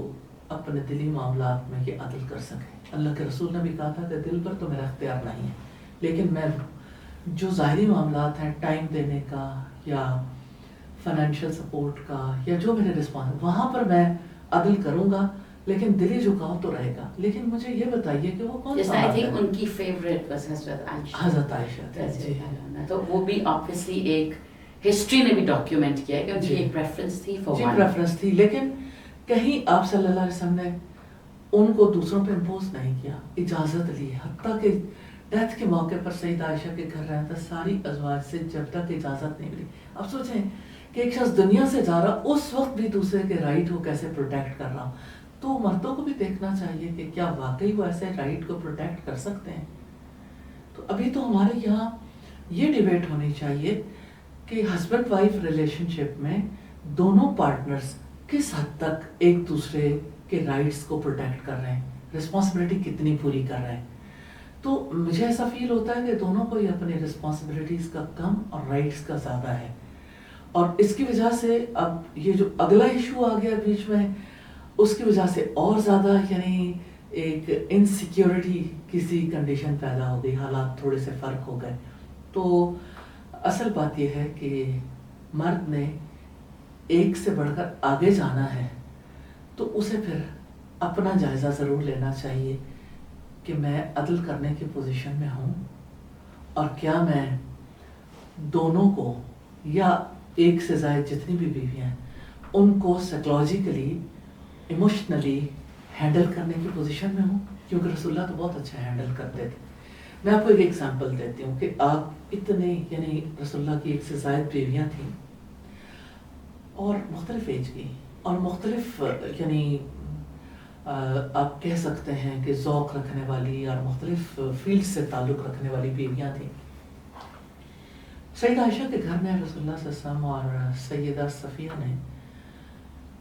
اپنے دلی معاملات میں یہ عدل کر سکے؟ اللہ کے رسول نے بھی کہا تھا کہ دل پر تو میرا اختیار نہیں ہے, لیکن میں جو ظاہری معاملات ہیں ٹائم دینے کا یا فائنینشیل سپورٹ کا یا جو میرے رسپانس وہاں پر میں عدل کروں گا, لیکن دلی جھکاؤ تو رہے گا. لیکن مجھے یہ بتائیے کہ وہ کون سا ہے؟ ان کی فیوریٹ بس حضرت عائشہ. تو وہ بھی آبویسلی ایک ہسٹری نے بھی ڈاکیومنٹ کیا ہے کہ ان کی ایک پریفرنس تھی فار ون. پریفرنس تھی, لیکن کہیں آپ صلی اللہ علیہ وسلم نے ان کو دوسروں پہ امپوز نہیں کیا, اجازت لی. حتیٰ کہ ڈیتھ کے موقع پر سیدہ عائشہ کے گھر رہتا ساری ازواج سے جب تک اجازت نہیں ملی. اب سوچیں کہ ایک شخص دنیا سے جا رہا اس وقت بھی دوسرے کے رائٹ کو کیسے پروٹیکٹ کر رہا, تو مردوں کو بھی دیکھنا چاہیے کہ کیا واقعی وہ ایسے رائٹ کو پروٹیکٹ کر سکتے ہیں. تو ابھی تو ہمارے یہاں یہ ڈیبیٹ ہونی چاہیے کہ ہسبینڈ وائف ریلیشن شپ میں دونوں پارٹنرز کس حد تک ایک دوسرے کے رائٹس کو پروٹیکٹ کر رہے ہیں, رسپانسبلٹی کتنی پوری کر رہے ہیں. تو مجھے ایسا فیل ہوتا ہے کہ دونوں کو ہی اپنی رسپانسبلٹیز کا کم اور رائٹس کا زیادہ ہے, اور اس کی وجہ سے اب یہ جو اگلا ایشو آ گیا بیچ میں, اس کی وجہ سے اور زیادہ یعنی ایک انسیکیورٹی کسی کنڈیشن پیدا ہو گئی, حالات تھوڑے سے فرق ہو گئے. تو اصل بات یہ ہے کہ مرد نے ایک سے بڑھ کر آگے جانا ہے تو اسے پھر اپنا جائزہ ضرور لینا چاہیے کہ میں عدل کرنے کی پوزیشن میں ہوں, اور کیا میں دونوں کو یا ایک سے زائد جتنی بھی بیویاں ہیں ان کو سائیکولوجیکلی ایموشنلی ہینڈل کرنے کی پوزیشن میں ہوں, کیونکہ رسول اللہ تو بہت اچھا ہینڈل کرتے تھے. میں آپ کو ایک ایگزامپل دیتی ہوں کہ آپ اتنے یعنی رسول اللہ کی ایک سے زائد بیویاں تھیں اور مختلف ایج کی اور مختلف یعنی آپ کہہ سکتے ہیں کہ ذوق رکھنے والی اور مختلف فیلڈ سے تعلق رکھنے والی بیویاں تھیں. سیدہ عائشہ کے گھر میں رسول اللہ صلی اللہ علیہ وسلم اور سیدہ صفیہ نے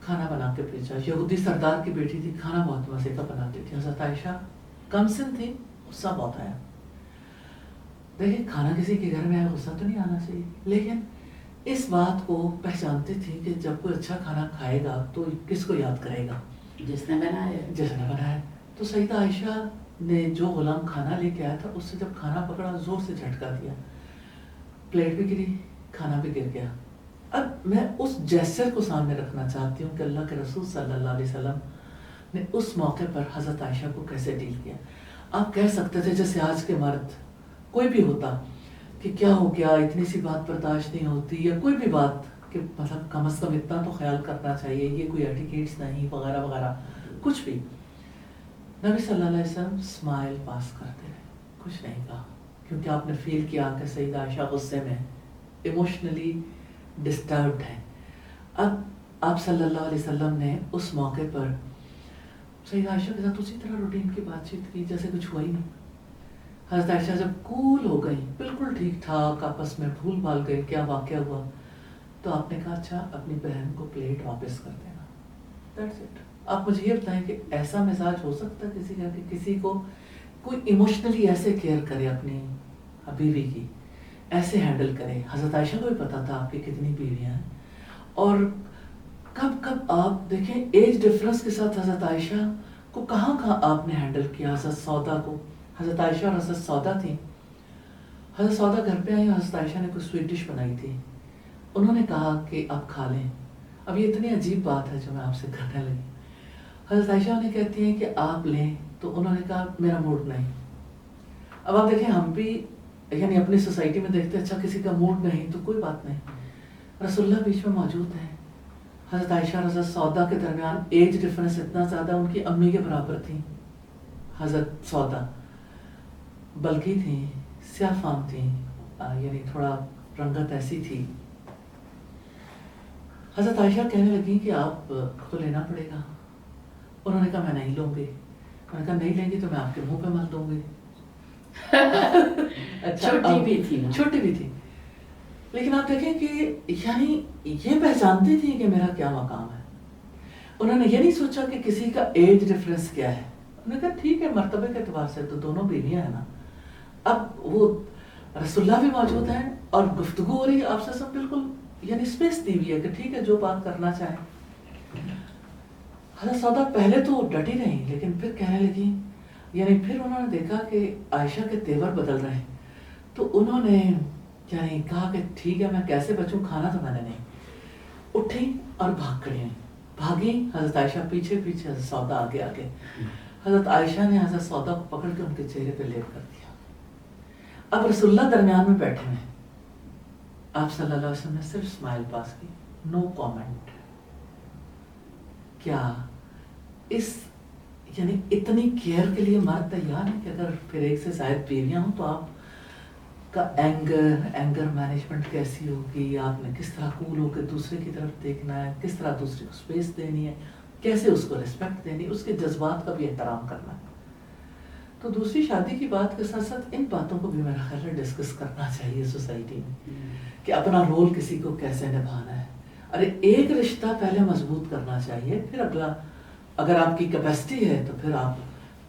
کھانا بنا کے بھیجا. یہودی سردار کی بیٹی تھی, کھانا بہت مزے کا بناتی تھی. حضرت عائشہ کم سن تھی, غصہ بہت آیا. دیکھیں کھانا کسی کے گھر میں آیا غصہ تو نہیں آنا چاہیے, لیکن اس بات کو پہچانتی تھی کہ جب کوئی اچھا کھانا کھائے گا تو کس کو یاد کرے گا, جس نے بنایا. تو سیدہ عائشہ نے جو غلام کھانا لے کے آیا تھا اس سے جب کھانا پکڑا زور سے جھٹکا دیا, پلیٹ بھی گری, کھانا بھی گر گیا. اب میں اس جیسچر کو سامنے رکھنا چاہتی ہوں کہ اللہ کے رسول صلی اللہ علیہ وسلم نے اس موقع پر حضرت عائشہ کو کیسے ڈیل کیا. آپ کہہ سکتے تھے جیسے آج کے مرد کوئی بھی ہوتا کہ کیا ہو گیا, اتنی سی بات برداشت نہیں ہوتی, یا کوئی بھی بات کہ مطلب کم از کم اتنا تو خیال کرنا چاہیے, یہ کوئی ایٹیکیٹس نہیں وغیرہ وغیرہ کچھ بھی. نبی صلی اللہ علیہ وسلم اسمائل پاس کرتے رہے, کچھ نہیں کہا, کیونکہ آپ نے فیل کیا کہ سیدہ عائشہ غصے میں ایموشنلی ڈسٹربڈ ہے. اب آپ صلی اللہ علیہ وسلم نے اس موقع پر سیدہ عائشہ کے ساتھ اسی طرح روٹین کی بات چیت کی جیسے کچھ ہوا ہی نہیں. حضرت عائشہ جب کول ہو گئی, بالکل ٹھیک ٹھاک آپس میں بھول بھال گئے کیا واقعہ ہوا, تو آپ نے کہا اچھا اپنی بہن کو پلیٹ واپس کر دینا. That's it. آپ مجھے یہ بتائیں کہ ایسا مزاج ہو سکتا ہے کسی کا کہ کسی کو کوئی ایموشنلی ایسے کیئر کرے اپنی بیوی کی, ایسے ہینڈل کرے. حضرت عائشہ کو بھی پتا تھا آپ کی کتنی بیویاں ہیں, اور کب کب آپ دیکھیں ایج ڈفرنس کے ساتھ حضرت عائشہ کو کہاں کہاں آپ نے ہینڈل کیا. حضرت سودا کو, حضرت عائشہ اور حضرت سودا تھیں, حضرت سودا گھر پہ آئی, حضرت عائشہ نے کوئی سویٹ ڈش بنائی تھی, انہوں نے کہا کہ آپ کھا لیں. اب یہ اتنی عجیب بات ہے جو میں آپ سے کرنے لگی. حضرت عائشہ انہیں کہتی ہیں کہ آپ لیں, تو انہوں نے کہا میرا موڈ نہیں. اب آپ دیکھیں ہم بھی یعنی اپنی سوسائٹی میں دیکھتے اچھا کسی کا موڈ نہیں تو کوئی بات نہیں, رسول اللہ بیچ میں موجود ہیں. حضرت عائشہ اور حضرت سودا کے درمیان ایج ڈفرنس اتنا زیادہ, ان کی امی کے برابر تھیں. حضرت سودا بلکی تھیں, سیاہ فام تھیں, یعنی تھوڑا رنگت ایسی تھی. حضرت عائشہ کہنے لگی کہ آپ کو لینا پڑے گا. انہوں نے کہا میں نہیں لوں گی. انہوں نے کہا نہیں لیں گی تو میں آپ کے منہ پہ مل دوں گی. چھوٹی بھی تھی نا, چھوٹی بھی تھی, لیکن آپ دیکھیں کہ یعنی یہ پہچانتی تھی کہ میرا کیا مقام ہے. انہوں نے یہ نہیں سوچا کہ کسی کا ایج ڈفرنس کیا ہے. انہوں نے کہا ٹھیک ہے مرتبے کے اعتبار سے تو دونوں بیویاں ہیں نا. اب وہ رسول اللہ بھی موجود ہیں اور گفتگو ہو رہی ہے, آپ سے سب بالکل یعنی اسپیس دی ہوئی ہے کہ ٹھیک ہے جو بات کرنا چاہیں. حضرت سودا پہلے تو ڈٹی رہی, لیکن پھر کہنے لگی, یعنی پھر انہوں نے دیکھا کہ عائشہ کے تیور بدل رہے ہیں, تو انہوں نے یعنی کہا کہ ٹھیک ہے میں کیسے بچوں, کھانا تو میں نے نہیں. اٹھی اور بھاگ کھڑی ہیں, بھاگی. حضرت عائشہ پیچھے پیچھے, حضرت سودا آگے آگے. حضرت عائشہ نے حضرت سودا کو پکڑ کے ان کے چہرے پہ لیپ کر دیا. اب رسول اللہ درمیان میں بیٹھے ہیں, آپ صلی اللہ علیہ وسلم نے صرف اسمائل پاس کی, نو کامنٹ. کیا اس یعنی اتنی کیئر کے لیے مرد تیار ہے کہ اگر پھر ایک سے زائد بیویاں ہوں تو آپ کا اینگر مینجمنٹ کیسی ہوگی، آپ نے کس طرح کول ہو کے دوسرے کی طرف دیکھنا ہے، کس طرح دوسرے کو اسپیس دینی ہے، کیسے اس کو رسپیکٹ دینی، اس کے جذبات کا بھی احترام کرنا ہے. تو دوسری شادی کی بات کے ساتھ ساتھ ان باتوں کو بھی میرا خیال ہے ڈسکس کرنا چاہیے سوسائٹی میں کہ اپنا رول کسی کو کیسے نبھانا ہے. ارے ایک رشتہ پہلے مضبوط کرنا چاہیے، پھر اگلا اگر آپ کی کیپیسٹی ہے تو پھر آپ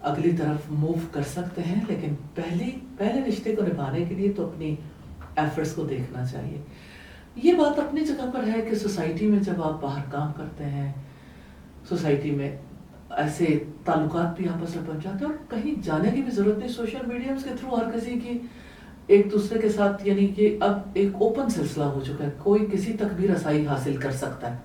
اگلی طرف موو کر سکتے ہیں، لیکن پہلے رشتے کو نبھانے کے لیے تو اپنی ایفرٹس کو دیکھنا چاہیے. یہ بات اپنی جگہ پر ہے کہ سوسائٹی میں جب آپ باہر کام کرتے ہیں، سوسائٹی میں ایسے تعلقات بھی آپس میں بن جاتے ہیں اور کہیں جانے کی بھی ضرورت نہیں. سوشل میڈیا کے تھرو ہر کسی کی ایک دوسرے کے ساتھ یعنی کہ اب ایک اوپن سلسلہ ہو چکا ہے، کوئی کسی تک بھی رسائی حاصل کر سکتا ہے.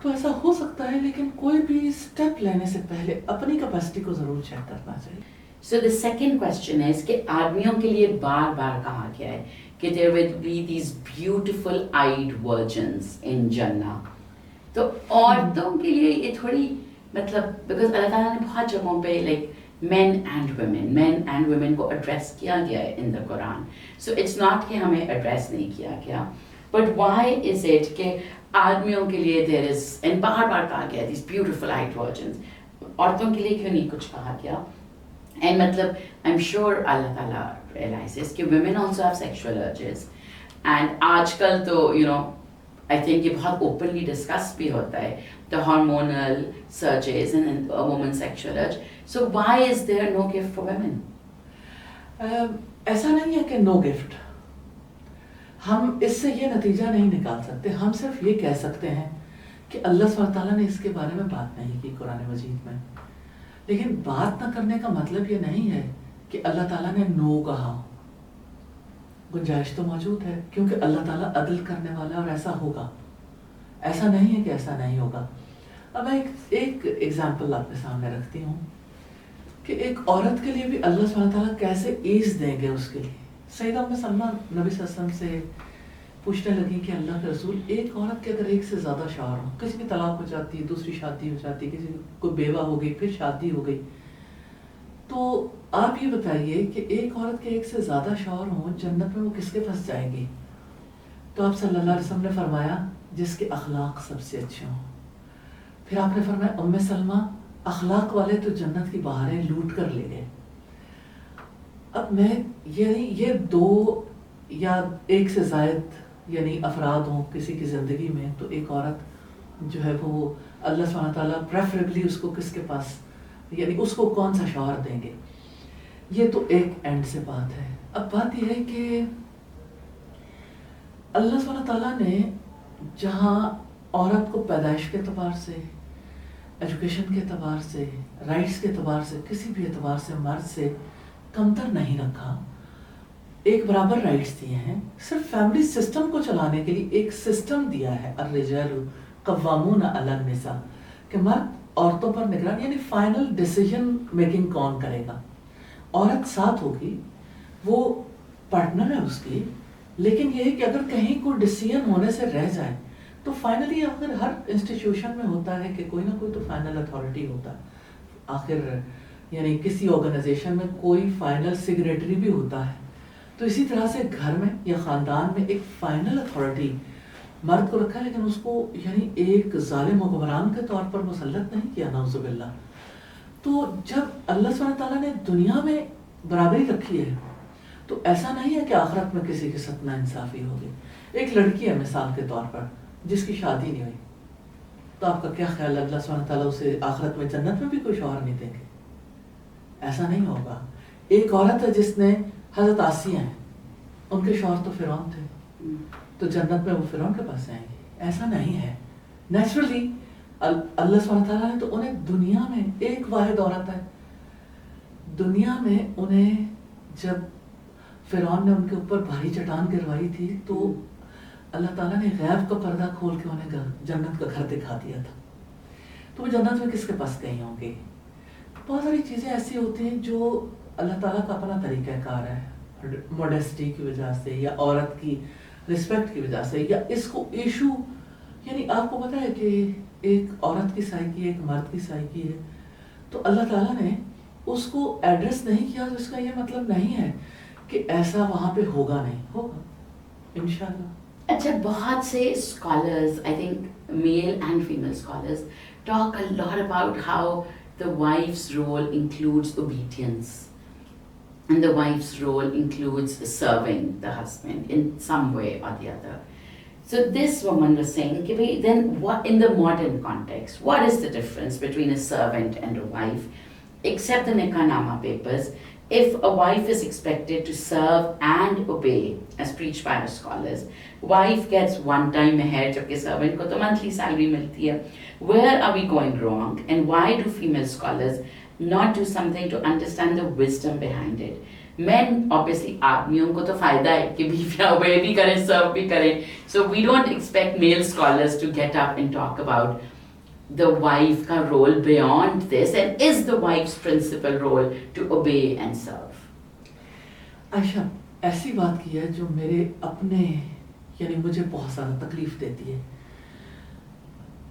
تو ایسا ہو سکتا ہے، لیکن کوئی بھی اسٹیپ لینے سے پہلے اپنی کیپیسٹی کو ضرور چیک کرنا چاہیے. So the second question is کہ آدمیوں کے لیے بار بار کہا گیا ہے کہ there will be these beautiful eyed virgins in Jannah. تو عورتوں کے لیے یہ تھوڑی مطلب because اللہ تعالیٰ نے بہت جگہوں پہ like men and women کو address کیا گیا ہے in the Quran. So it's not کہ ہمیں address نہیں کیا گیا. But why is it کہ آدمیوں کے لیے there is and بار بار کہا گیا these beautiful eyed virgins, عورتوں کے لیے کیوں نہیں کچھ کہا گیا؟ And مطلب I'm sure اللہ تعالیٰ realizes کہ women also have sexual urges and آج کل تو you know I think یہ بہت openly discuss بھی ہوتا ہے the hormonal surges and a woman's sexual urge. So why is there no gift for women? ایسا نہیں ہے کہ no gift. ہم اس سے یہ نتیجہ نہیں نکال سکتے، ہم صرف یہ کہہ سکتے ہیں کہ اللہ سبحانہ تعالیٰ نے اس کے بارے میں بات نہیں کی قرآن مجید میں. لیکن بات نہ کرنے کا مطلب یہ نہیں ہے کہ اللہ تعالیٰ نے نو کہا. گنجائش تو موجود ہے کیونکہ اللہ تعالیٰ عدل کرنے والا اور ایسا ہوگا. ایسا نہیں ہے کہ ایسا نہیں ہوگا. اب میں ایک ایگزامپل آپ کے سامنے رکھتی ہوں کہ ایک عورت کے لیے بھی اللہ سبحانہ تعالیٰ کیسے ایز دیں گے اس کے لیے. سیدہ ام سلمہ نبی صلی اللہ علیہ وسلم سے پوچھنے لگی کہ اللہ کے رسول، ایک عورت کے اگر ایک سے زیادہ شوہر ہوں، کسی کی طلاق ہو جاتی ہے، دوسری شادی ہو جاتی ہے، کسی کو بیوہ ہو گئی، پھر شادی ہو گئی، تو آپ یہ بتائیے کہ ایک عورت کے ایک سے زیادہ شوہر ہوں، جنت میں وہ کس کے پاس جائے گی؟ تو آپ صلی اللہ علیہ وسلم نے فرمایا جس کے اخلاق سب سے اچھے ہوں. پھر آپ نے فرمایا ام سلمہ اخلاق والے تو جنت کی بہاریں لوٹ کر لے گئے. اب میں یہ دو یا ایک سے زائد یعنی افراد ہوں کسی کی زندگی میں، تو ایک عورت جو ہے وہ اللہ سبحانہ تعالیٰ پریفریبلی اس کو کس کے پاس یعنی اس کو کون سا شوہر دیں گے. یہ تو ایک اینڈ سے بات ہے. اب بات یہ ہے کہ اللہ سبحانہ تعالیٰ نے جہاں عورت کو پیدائش کے اعتبار سے، ایجوکیشن کے اعتبار سے، رائٹس کے اعتبار سے، کسی بھی اعتبار سے مرد سے کمتر نہیں رکھا، ایک برابر رائٹس دیے ہیں. صرف فیملی سسٹم کو چلانے کے لیے ایک سسٹم دیا ہے الرجال قوامون علی النساء کہ مرد عورتوں پر نگران، یعنی فائنل ڈیسیژن میکنگ کون کرے گا. عورت ساتھ ہوگی، وہ پارٹنر ہے اس کی، لیکن یہ ہے کہ اگر کہیں کوئی ڈیسیژن ہونے سے رہ جائے تو فائنلی آخر ہر انسٹیٹیوشن میں ہوتا ہے کہ کوئی نہ کوئی تو فائنل اتھارٹی ہوتا ہے. آخر یعنی کسی آرگنائزیشن میں کوئی فائنل سگریٹری بھی ہوتا ہے. تو اسی طرح سے گھر میں یا خاندان میں ایک فائنل اتھارٹی مرد کو رکھا ہے، لیکن اس کو یعنی ایک ظالم حکمران کے طور پر مسلط نہیں کیا، نعوذ باللہ. تو جب اللہ سبحانہ تعالیٰ نے دنیا میں برابری رکھی ہے تو ایسا نہیں ہے کہ آخرت میں کسی کے ساتھ ناانصافی ہوگی. ایک لڑکی ہے مثال کے طور پر جس کی شادی نہیں ہوئی، تو آپ کا کیا خیال ہے اللہ سبحانہ تعالیٰ اسے آخرت میں جنت میں بھی کوئی شوہر نہیں دیں گے؟ ایسا نہیں ہوگا. ایک عورت ہے جس نے حضرت آسیہ ہیں، ان کے شوہر تو فرعون تھے، تو جنت میں وہ فرعون کے پاس جائیں گے؟ ایسا نہیں ہے. نیچرلی اللہ سبحانہ تعالیٰ نے تو انہیں دنیا میں ایک واحد عورت ہے. دنیا میں انہیں جب فرعون نے ان کے اوپر بھاری چٹان گروائی تھی تو اللہ تعالیٰ نے غیب کا پردہ کھول کے انہیں جنت کا گھر دکھا دیا تھا. تو وہ جنت میں کس کے پاس گئی ہوں گے؟ بہت ساری چیزیں ایسی ہوتی ہیں جو اللہ تعالیٰ کا اپنا طریقہ کار ہے، موڈیسٹی کی وجہ سے یا عورت کی رسپیکٹ کی وجہ سے یا اس کو ایشو، یعنی آپ کو پتہ ہے کہ ایک عورت کی سائیکی ایک مرد کی سائیکی ہے. تو اللہ تعالیٰ نے اس کو ایڈریس نہیں کیا، تو اس کا یہ مطلب نہیں ہے کہ ایسا وہاں پہ ہوگا، نہیں ہوگا انشاءاللہ. اچھا، بہت سے scholars, I think male and female scholars, talk a lot about how the wife's role includes obedience and the wife's role includes serving the husband in some way or the other. So this woman was saying, okay, then what, in the modern context, what is the difference between a servant and a wife, except the Nikah-Nama papers? If a wife is expected to serve and obey, as preached by our scholars, wife gets one-time meher, jabki servant ko to monthly salary milti hai. Where are we going wrong, and why do female scholars not do something to understand the wisdom behind it? Men, obviously, aadmiyon ko to fayda hai ki beeviyan obey bhi kare, serve bhi kare. So we don't expect male scholars to get up and talk about the wife ka role beyond this, and is the wife's principal role to obey and serve? عائشہ ایسی بات کی ہے جو میرے اپنے یعنی مجھے بہت زیادہ تکلیف دیتی ہے.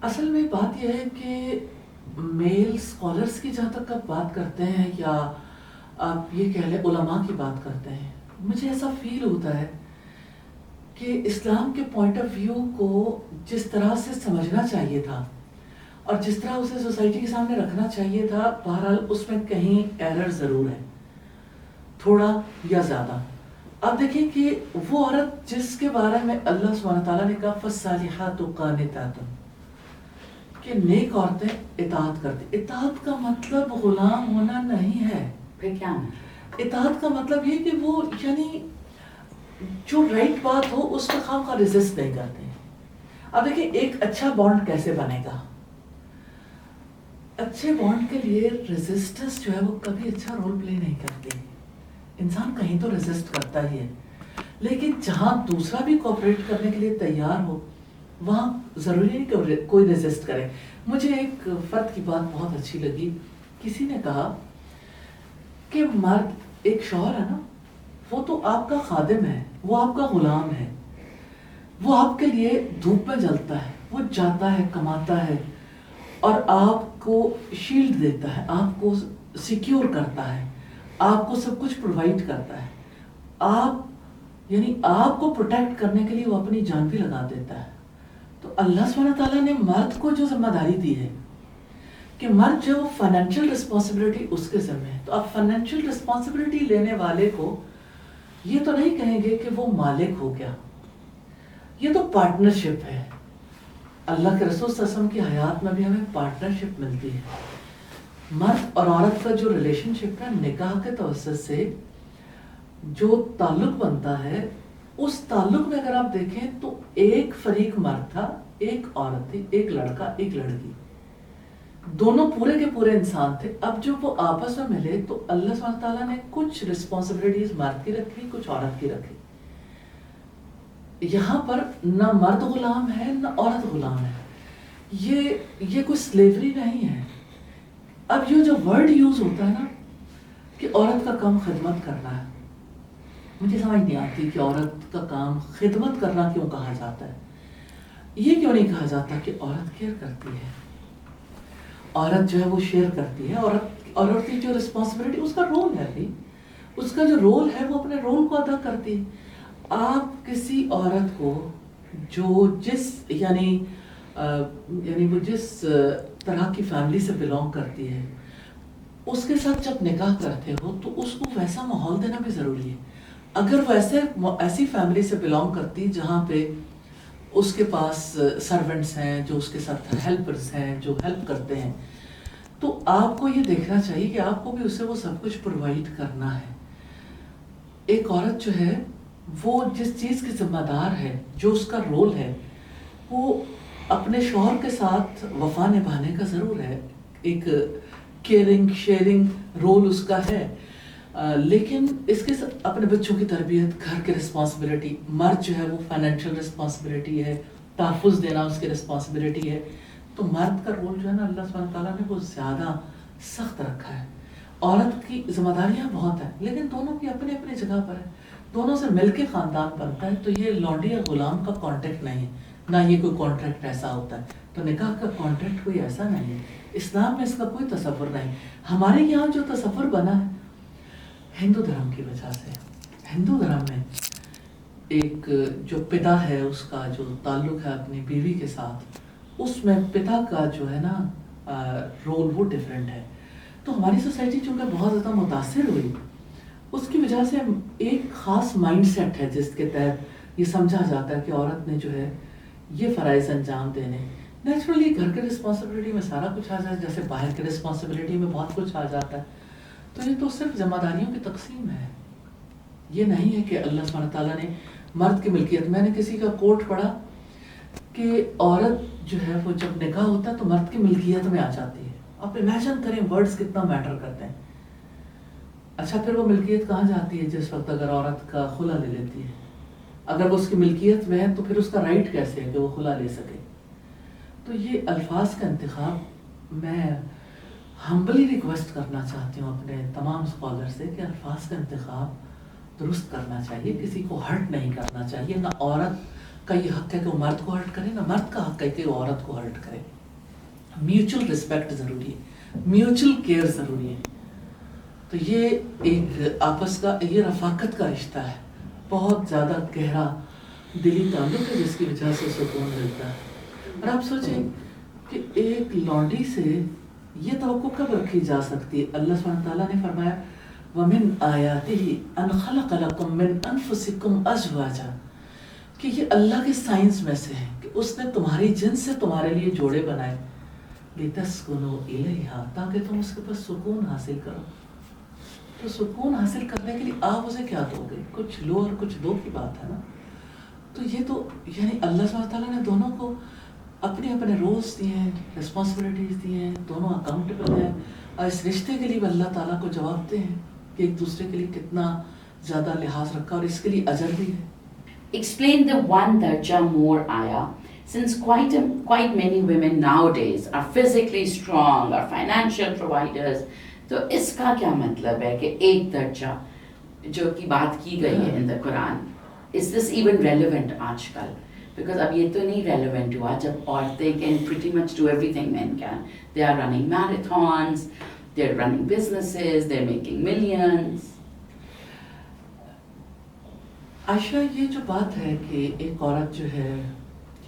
اصل میں بات یہ ہے کہ میل اسکالرس کی جہاں تک آپ بات کرتے ہیں یا آپ یہ کہہ لیں علماء کی بات کرتے ہیں، مجھے ایسا فیل ہوتا ہے کہ اسلام کے پوائنٹ آف ویو کو جس طرح سے سمجھنا چاہیے تھا اور جس طرح اسے سوسائٹی کے سامنے رکھنا چاہیے تھا، بہرحال اس میں کہیں ایرر ضرور ہے، تھوڑا یا زیادہ. اب دیکھیں کہ وہ عورت جس کے بارے میں اللہ سبحانہ تعالیٰ نے کہا فَالصَّالِحَاتُ قَانِتَاتٌ، کہ نیک عورتیں اطاعت کرتی. اطاعت کا مطلب غلام ہونا نہیں ہے. پھر کیا ہے؟ اطاعت کا مطلب یہ کہ وہ یعنی جو رائٹ بات ہو اس کا خام خواہ ریزسٹ نہیں کرتے. اب دیکھیں ایک اچھا بانڈ کیسے بنے گا. اچھے بانڈ کے لیے ریزسٹنس جو ہے وہ کبھی اچھا رول پلے نہیں کرتی. انسان کہیں تو ریزسٹ کرتا ہی ہے، لیکن جہاں دوسرا بھی کوآپریٹ کرنے کے لیے تیار ہو وہاں ضروری نہیں کہ کوئی ریزسٹ کرے. مجھے ایک فرد کی بات بہت اچھی لگی. کسی نے کہا کہ مرد ایک شوہر ہے نا، وہ تو آپ کا خادم ہے، وہ آپ کا غلام ہے، وہ آپ کے لیے دھوپ میں جلتا ہے، وہ جاتا ہے، کماتا ہے اور آپ کو شیلڈ دیتا ہے، آپ کو سیکیور کرتا ہے، آپ کو سب کچھ پرووائڈ کرتا ہے. آپ یعنی آپ کو پروٹیکٹ کرنے کے لیے وہ اپنی جان بھی لگا دیتا ہے. تو اللہ سبحانہ تعالیٰ نے مرد کو جو ذمہ داری دی ہے کہ مرد جو فائنینشیل رسپانسبلٹی اس کے ذمہ ہے، تو آپ فائنینشیل رسپانسبلٹی لینے والے کو یہ تو نہیں کہیں گے کہ وہ مالک ہو گیا. یہ تو پارٹنرشپ ہے. اللہ کے رسول صلی اللہ علیہ وسلم کی حیات میں بھی ہمیں پارٹنرشپ ملتی ہے. مرد اور عورت کا جو ریلیشن شپ ہے نکاح کے توسط سے جو تعلق بنتا ہے، اس تعلق میں اگر آپ دیکھیں تو ایک فریق مرد تھا، ایک عورت تھی، ایک لڑکا ایک لڑکی، دونوں پورے کے پورے انسان تھے. اب جب وہ آپس میں ملے تو اللہ سبحانہ تعالیٰ نے کچھ رسپانسبلٹیز مرد کی رکھی، کچھ عورت کی رکھی. یہاں پر نہ مرد غلام ہے نہ عورت غلام ہے. یہ کوئی سلیوری نہیں ہے. اب یہ جو ورڈ یوز ہوتا ہے نا کہ عورت کا کام خدمت کرنا ہے، مجھے سمجھ نہیں آتی کہ عورت کا کام خدمت کرنا کیوں کہا جاتا ہے. یہ کیوں نہیں کہا جاتا کہ عورت کیئر کرتی ہے، عورت جو ہے وہ شیئر کرتی ہے. عورت کی جو رسپانسبلٹی اس کا رول ہے، بھی اس کا جو رول ہے وہ اپنے رول کو ادا کرتی ہے. آپ کسی عورت کو جو یعنی وہ جس طرح کی فیملی سے بلانگ کرتی ہے اس کے ساتھ جب نکاح کرتے ہو تو اس کو ویسا ماحول دینا بھی ضروری ہے. اگر وہ ایسی فیملی سے بلانگ کرتی جہاں پہ اس کے پاس سرونٹس ہیں جو اس کے ساتھ ہیلپرس ہیں جو ہیلپ کرتے ہیں، تو آپ کو یہ دیکھنا چاہیے کہ آپ کو بھی اسے وہ سب کچھ پرووائڈ کرنا ہے. ایک عورت جو ہے وہ جس چیز کی ذمہ دار ہے، جو اس کا رول ہے، وہ اپنے شوہر کے ساتھ وفا نبھانے کا ضرور ہے. ایک کیئرنگ شیئرنگ رول اس کا ہے، لیکن اس کے ساتھ اپنے بچوں کی تربیت، گھر کی رسپانسبلٹی. مرد جو ہے وہ فائنینشیل رسپانسبلٹی ہے، تحفظ دینا اس کی رسپانسبلٹی ہے. تو مرد کا رول جو ہے نا اللہ سبحانہ تعالیٰ نے وہ زیادہ سخت رکھا ہے. عورت کی ذمہ داریاں بہت ہیں لیکن دونوں کی اپنی اپنی جگہ پر ہے. دونوں سے مل کے خاندان بنتا ہے. تو یہ لونڈی یا غلام کا کانٹیکٹ نہیں ہے، نہ یہ کوئی کانٹریکٹ ایسا ہوتا ہے. تو نکاح کا کانٹریکٹ کوئی ایسا نہیں ہے. اسلام میں اس کا کوئی تصور نہیں. ہمارے یہاں جو تصور بنا ہے ہندو دھرم کی وجہ سے. ہندو دھرم میں ایک جو پتا ہے اس کا جو تعلق ہے اپنی بیوی کے ساتھ, اس میں پتا کا جو ہے نا رول وہ ڈفرینٹ ہے. تو ہماری سوسائٹی چونکہ بہت زیادہ متاثر ہوئی, اس کی وجہ سے ایک خاص مائنڈ سیٹ ہے جس کے تحت یہ سمجھا جاتا ہے کہ عورت نے جو ہے یہ فرائض انجام دینے. نیچرلی گھر کے رسپانسبلٹی میں سارا کچھ آ جاتا ہے, جیسے باہر کے رسپانسبلٹی میں بہت کچھ آ جاتا ہے. تو یہ تو صرف ذمہ داریوں کی تقسیم ہے. یہ نہیں ہے کہ اللہ سبحانہ تعالیٰ نے مرد کی ملکیت. میں نے کسی کا کوٹ پڑھا کہ عورت جو ہے وہ جب نکاح ہوتا ہے تو مرد کی ملکیت میں آ جاتی ہے. آپ امیجن کریں ورڈز کتنا میٹر کرتے ہیں. اچھا پھر وہ ملکیت کہاں جاتی ہے جس وقت اگر عورت کا خلا لے لیتی ہے؟ اگر وہ اس کی ملکیت میں ہے تو پھر اس کا رائٹ کیسے ہے کہ وہ خلا لے سکے؟ تو یہ الفاظ کا انتخاب میں ہمبلی ریکویسٹ کرنا چاہتی ہوں اپنے تمام اسکالر سے کہ الفاظ کا انتخاب درست کرنا چاہیے. کسی کو ہرٹ نہیں کرنا چاہیے. نہ عورت کا یہ حق ہے کہ وہ مرد کو ہرٹ کرے, نہ مرد کا حق ہے کہ وہ عورت کو ہرٹ کرے. میوچل رسپیکٹ ضروری ہے, میوچل کیئر ضروری ہے. تو یہ ایک آپس کا یہ رفاقت کا رشتہ ہے, بہت زیادہ گہرا دلی تعلق ہے جس کی وجہ سے سکون ملتا ہے. اور آپ سوچیں کہ ایک لانڈری سے یہ توقع کب رکھی جا سکتی ہے؟ اللہ سبحانہ تعالیٰ نے فرمایا وَمِنْ آيَاتِهِ أَنْ خَلَقَ لَكُم مِّنْ أَنفُسِكُمْ أَزْوَاجًا, کہ یہ اللہ کے سائنس میں سے ہے کہ اس نے تمہاری جنس سے تمہارے لیے جوڑے بنائے. لِتَسْكُنُوا إِلَيْهَا, تاکہ تم اس کے پاس سکون حاصل کرو. تو سکون حاصل کرنے کے لیے آپ اسے کیا دو گے؟ کچھ لو اور کچھ دو کی بات ہے نا. تو یہ تو یعنی اللہ سبحانہ تعالیٰ نے دونوں کو اپنے اپنے رولز دیے ہیں, رسپانسبلٹیز دی ہیں, دونوں اکاؤنٹیبل ہیں. اور اس رشتے کے لیے بھی اللہ تعالیٰ کو جواب دیں کہ ایک دوسرے کے لیے کتنا زیادہ لحاظ رکھا, اور اس کے لیے اجر بھی ہے. Explain the one darja more, Aya, since quite many women nowadays are physically strong or financial providers. تو اس کا کیا مطلب ہے کہ ایک درجہ جو کی بات کی گئی ہے in the Quran, is this even relevant آج کل؟ Because اب یہ تو نہیں ریلیونٹ ہوا جب عورتیں can pretty much do everything men can. They are running marathons, they're running businesses, they're making millions. عائشہ, یہ جو بات ہے کہ ایک عورت جو ہے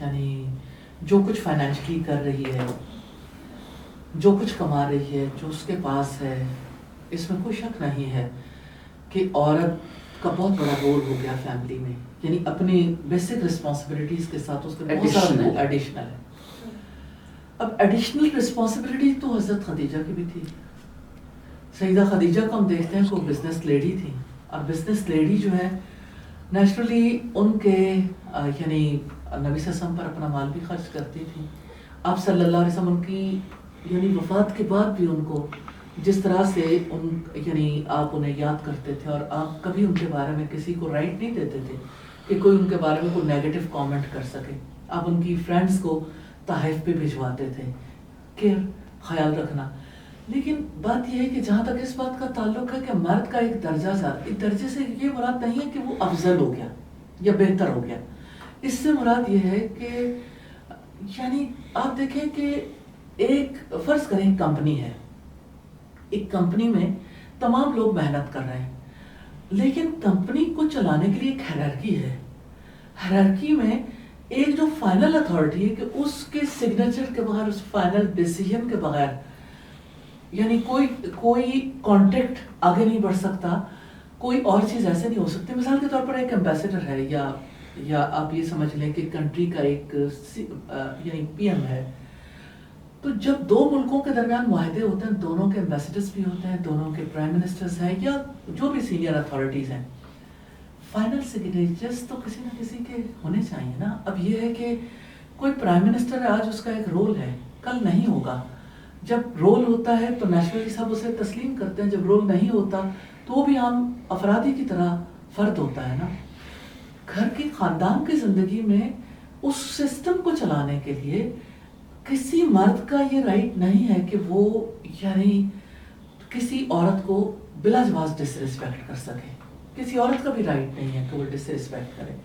یعنی جو کچھ فائنینشلی کر رہی ہے, جو کچھ کما رہی ہے, جو اس کے پاس ہے, اس میں کوئی شک نہیں ہے کہ عورت کا بہت بڑا رول ہو گیا فیملی میں. یعنی اپنی بیسک رسپانسبلٹیز کے ساتھ اس کے بہت سارا ایڈیشنل ہے. اب ایڈیشنل رسپانسبلٹی تو حضرت خدیجہ کی بھی تھی. سیدہ خدیجہ کو ہم دیکھتے ہیں کہ وہ بزنس لیڈی تھی, اور بزنس لیڈی جو ہے نیچرلی ان کے یعنی نبی صلی اللہ علیہ وسلم پر اپنا مال بھی خرچ کرتی تھی. آپ صلی اللہ علیہ وسلم ان کی یعنی وفات کے بعد بھی ان کو جس طرح سے ان یعنی آپ انہیں یاد کرتے تھے, اور آپ کبھی ان کے بارے میں کسی کو رائٹ نہیں دیتے تھے کہ کوئی ان کے بارے میں کوئی نیگیٹو کامنٹ کر سکے. آپ ان کی فرینڈس کو تحائف پہ بھجواتے تھے کہ خیال رکھنا. لیکن بات یہ ہے کہ جہاں تک اس بات کا تعلق ہے کہ مرد کا ایک درجہ ایک درجے سے یہ مراد نہیں ہے کہ وہ افضل ہو گیا یا بہتر ہو گیا. اس سے مراد یہ ہے کہ یعنی آپ دیکھیں کہ ایک فرض کریں ایک کمپنی ہے, ایک کمپنی میں تمام لوگ محنت کر رہے ہیں, لیکن کمپنی کو چلانے کے لیے ایک ہیرارکی ہے. ہیرارکی میں ایک جو فائنل اتھارٹی ہے کہ اس کے سگنیچر کے بغیر, اس فائنل ڈیسیژن کے بغیر یعنی کوئی کانٹیکٹ آگے نہیں بڑھ سکتا, کوئی اور چیز ایسے نہیں ہو سکتی. مثال کے طور پر ایک ایمبیسڈر ہے یا آپ یہ سمجھ لیں کہ کنٹری کا ایک یعنی پی ایم ہے. تو جب دو ملکوں کے درمیان معاہدے ہوتے ہیں, دونوں کے ایمبیسڈرز بھی ہوتے ہیں, دونوں کے پرائم منسٹرز ہیں یا جو بھی سینئر اتھارٹیز ہیں, فائنل سگنیچرز تو کسی نہ کسی کے ہونے چاہیے نا. اب یہ ہے کہ کوئی پرائم منسٹر ہے, آج اس کا ایک رول ہے, کل نہیں ہوگا. جب رول ہوتا ہے تو نیشنلی سب اسے تسلیم کرتے ہیں, جب رول نہیں ہوتا تو وہ بھی عام افرادی کی طرح فرد ہوتا ہے نا. گھر کی خاندان کی زندگی میں اس سسٹم کو چلانے کے لیے کسی مرد کا یہ رائٹ نہیں ہے کہ وہ یعنی کسی عورت کو بلا جواز ڈس ریسپیکٹ کر سکے. کسی عورت کا بھی رائٹ نہیں ہے کہ وہ ڈس ریسپیکٹ کرے.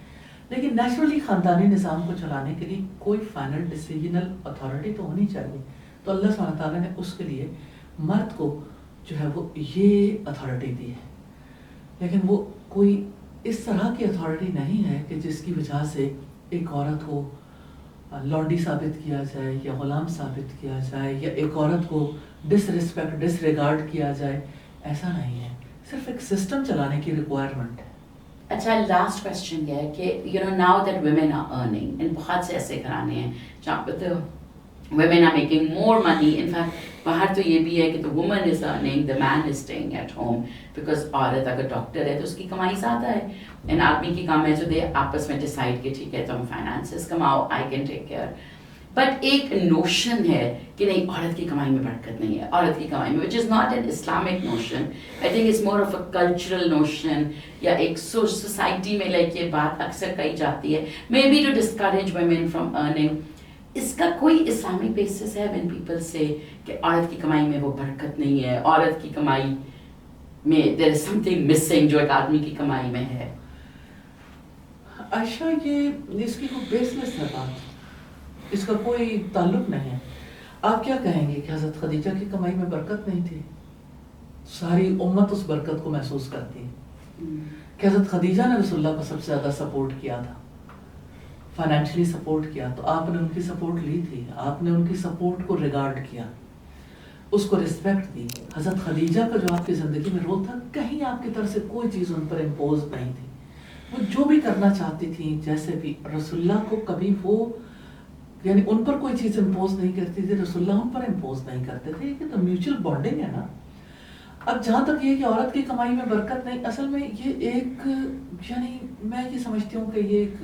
لیکن نیچرلی خاندانی نظام کو چلانے کے لیے کوئی فائنل ڈیسیجنل اتھارٹی تو ہونی چاہیے. تو اللہ سبحانہ تعالیٰ نے اس کے لیے مرد کو جو ہے وہ یہ اتھارٹی دی ہے. لیکن وہ کوئی اس طرح کی اتھارٹی نہیں ہے کہ جس کی وجہ سے ایک عورت کو لانڈی ثابت کیا جائے یا غلام ثابت کیا جائے یا ایک عورت کو ڈس ریسپیکٹ ڈس ریگارڈ کیا جائے. ایسا نہیں ہے, صرف ایک سسٹم چلانے کی ریکوائرمنٹ ہے. اچھا, لاسٹ کوشچن یہ ہے کہ you know now that women are earning, ان بہت سے ایسے گھرانے ہیں جہاں پہ تو women are making more money. In fact, باہر تو یہ بھی ہے کہ the woman is earning, the man is staying at home because عورت اگر ڈاکٹر ہے تو اس کی کمائی زیادہ ہے, and آدمی کی کام ہے جو دے آپس میں ڈیسائڈ کہ ٹھیک ہے تم فائنانسز کماؤ, I can take care. But ایک نوشن ہے کہ نہیں عورت کی کمائی میں برکت نہیں ہے, عورت کی کمائی میں, which is not an Islamic notion. I think it's more of a cultural notion, یا ایک سوسائٹی میں لائک یہ بات اکثر کہی جاتی ہے, maybe to discourage women from earning. اس کا کوئی اسلامک بیسس ہے when people say کہ عورت کی کمائی میں وہ برکت نہیں ہے, عورت کی کمائی میں there is something missing جو ایک آدمی کی کمائی میں ہے؟ عائشہ, یہ اس کی کوئی بیس لیس ہے بات, اس کا کوئی تعلق نہیں ہے. آپ کیا کہیں گے کہ حضرت خدیجہ کی کمائی میں برکت نہیں تھی؟ ساری امت اس برکت کو محسوس کرتی ہے کہ حضرت خدیجہ نے رسول اللہ کو سب سے زیادہ سپورٹ کیا تھا, فائنینشلی سپورٹ کیا, تو آپ نے ان کی سپورٹ لی تھی, آپ نے ان کی سپورٹ کو ریگارڈ کیا, اس کو رسپیکٹ دی. حضرت خدیجہ کا جو آپ کی زندگی میں رول تھا, کہیں آپ کی طرف سے کوئی چیز ان پر امپوز نہیں تھی. وہ جو بھی کرنا چاہتی تھی, جیسے بھی, رسول اللہ کو کبھی وہ یعنی ان پر کوئی چیز امپوز نہیں کرتی تھی, رسول اللہ ان پر امپوز نہیں کرتے تھے. یہ تو میوچل بانڈنگ ہے نا. اب جہاں تک یہ کہ عورت کی کمائی میں برکت نہیں, اصل میں یہ ایک یعنی میں یہ سمجھتی ہوں کہ یہ ایک,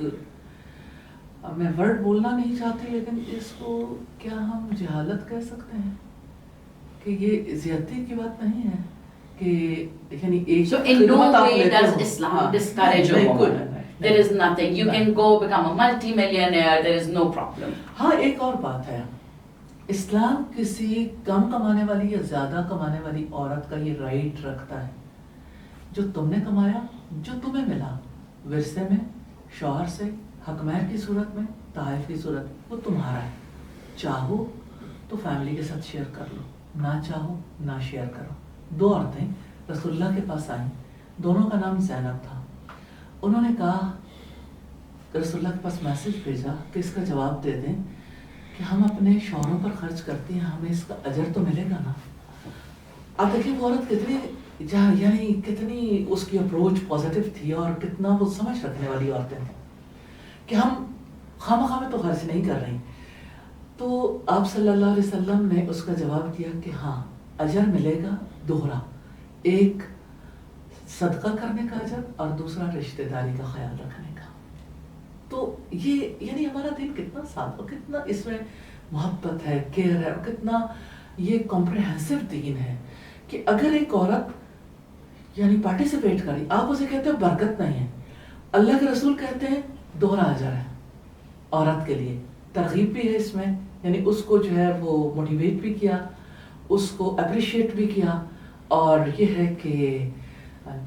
میں ورڈ بولنا نہیں چاہتی لیکن اس کو کیا ہم جہالت کہہ سکتے ہیں کہ یہ زیادتی کی بات نہیں ہے کہ یعنی ایک So in no way does Islam discourage a woman. There is nothing. You can go become a multi-millionaire. There is no problem. ہاں, ایک اور بات ہے, اسلام کسی کم کمانے والی یا زیادہ کمانے والی عورت کا یہ رائٹ رکھتا ہے, جو تم نے کمایا, جو تمہیں ملا ورثے میں, شوہر سے, حق مہر کی صورت میں, تحائف کی صورت, وہ تمہارا ہے. چاہو تو فیملی کے ساتھ شیئر کر لو, نہ چاہو نہ شیئر کرو. 2 عورتیں رسول اللہ کے پاس آئیں, دونوں کا نام زینب تھا. انہوں نے کہا, رسول اللہ کے پاس میسج بھیجا کہ اس کا جواب دے دیں کہ ہم اپنے شوہروں پر خرچ کرتے ہیں, ہمیں اس کا اجر تو ملے گا نا. اب دیکھیں وہ عورت کتنی یعنی کتنی اس کی اپروچ پازیٹیو تھی اور کتنا وہ سمجھ رکھنے والی عورتیں تھیں کہ ہم خواہ میں تو خرچ نہیں کر رہی. تو آپ صلی اللہ علیہ وسلم نے اس کا جواب دیا کہ ہاں, اجر ملے گا دوہرا, ایک صدقہ کرنے کا اجر اور دوسرا رشتہ داری کا خیال رکھنے کا. تو یہ یعنی ہمارا دین کتنا صاف اور کتنا اس میں محبت ہے, کیئر ہے, اور کتنا یہ کمپریہنسو دین ہے کہ اگر ایک عورت یعنی پارٹیسپیٹ کری, آپ اسے کہتے ہیں برکت نہیں ہے, اللہ کے رسول کہتے ہیں دوہرا اجر ہے عورت کے لیے. ترغیب بھی ہے اس میں, یعنی اس کو جو ہے وہ موٹیویٹ بھی کیا, اس کو اپریشیٹ بھی کیا. اور یہ ہے کہ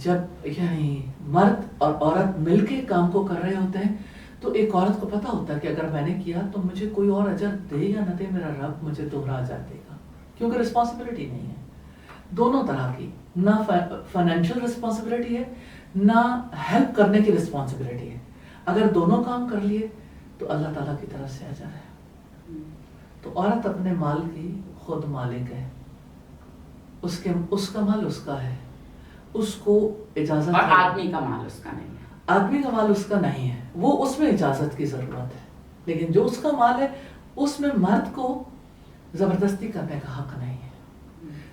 جب یعنی مرد اور عورت مل کے کام کو کر رہے ہوتے ہیں تو ایک عورت کو پتہ ہوتا ہے کہ اگر میں نے کیا تو مجھے کوئی اور اجر دے یا نہ دے, میرا رب مجھے دوہرا اجر دے گا, کیونکہ رسپانسبلٹی نہیں ہے دونوں طرح کی, نہ فائنینشیل رسپانسبلٹی ہے نہ ہیلپ کرنے کی رسپانسبلٹی ہے. اگر دونوں کام کر لیے تو اللہ تعالیٰ کی طرف سے اجر ہے. تو عورت اپنے مال کی خود مالک ہے, اس کا مال اس کا ہے, اس کو اجازت, اور آدمی کا مال اس کا نہیں ہے, آدمی کا مال اس کا نہیں ہے, وہ اس میں اجازت کی ضرورت ہے. لیکن جو اس کا مال ہے اس میں مرد کو زبردستی کرنے کا حق نہیں ہے.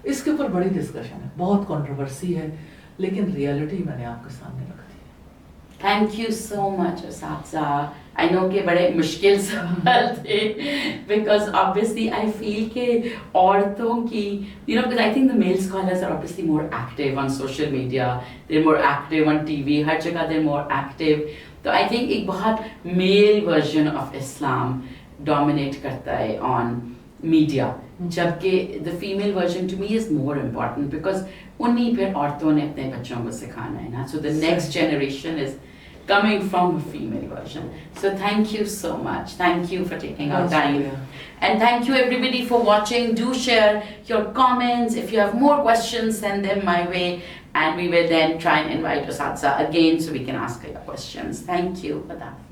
اس کے اوپر بڑی ڈسکشن ہے, بہت کنٹروورسی ہے, لیکن ریئلٹی میں نے آپ کے سامنے رکھ دی ہے. تھینک یو سو مچ اساتذہ. آئی نو کہ بڑے مشکل سوال تھے, بیکاز obviously I feel کہ عورتوں کی because I think the male scholars are obviously more active on social media, they're more active on TV, ہر جگہ they're more active. تو I think ایک بہت male version of Islam dominate کرتا ہے on media, جبکہ the female version to me is more important because انہیں پھر عورتوں نے اپنے بچوں کو سکھانا ہے نا. So the next generation is coming from a female version. So thank you so much. Thank you for taking our بہت time. شکریہ. And thank you everybody for watching. Do share your comments. If you have more questions, send them my way. And we will then try and invite Asatza again so we can ask her your questions. Thank you for that.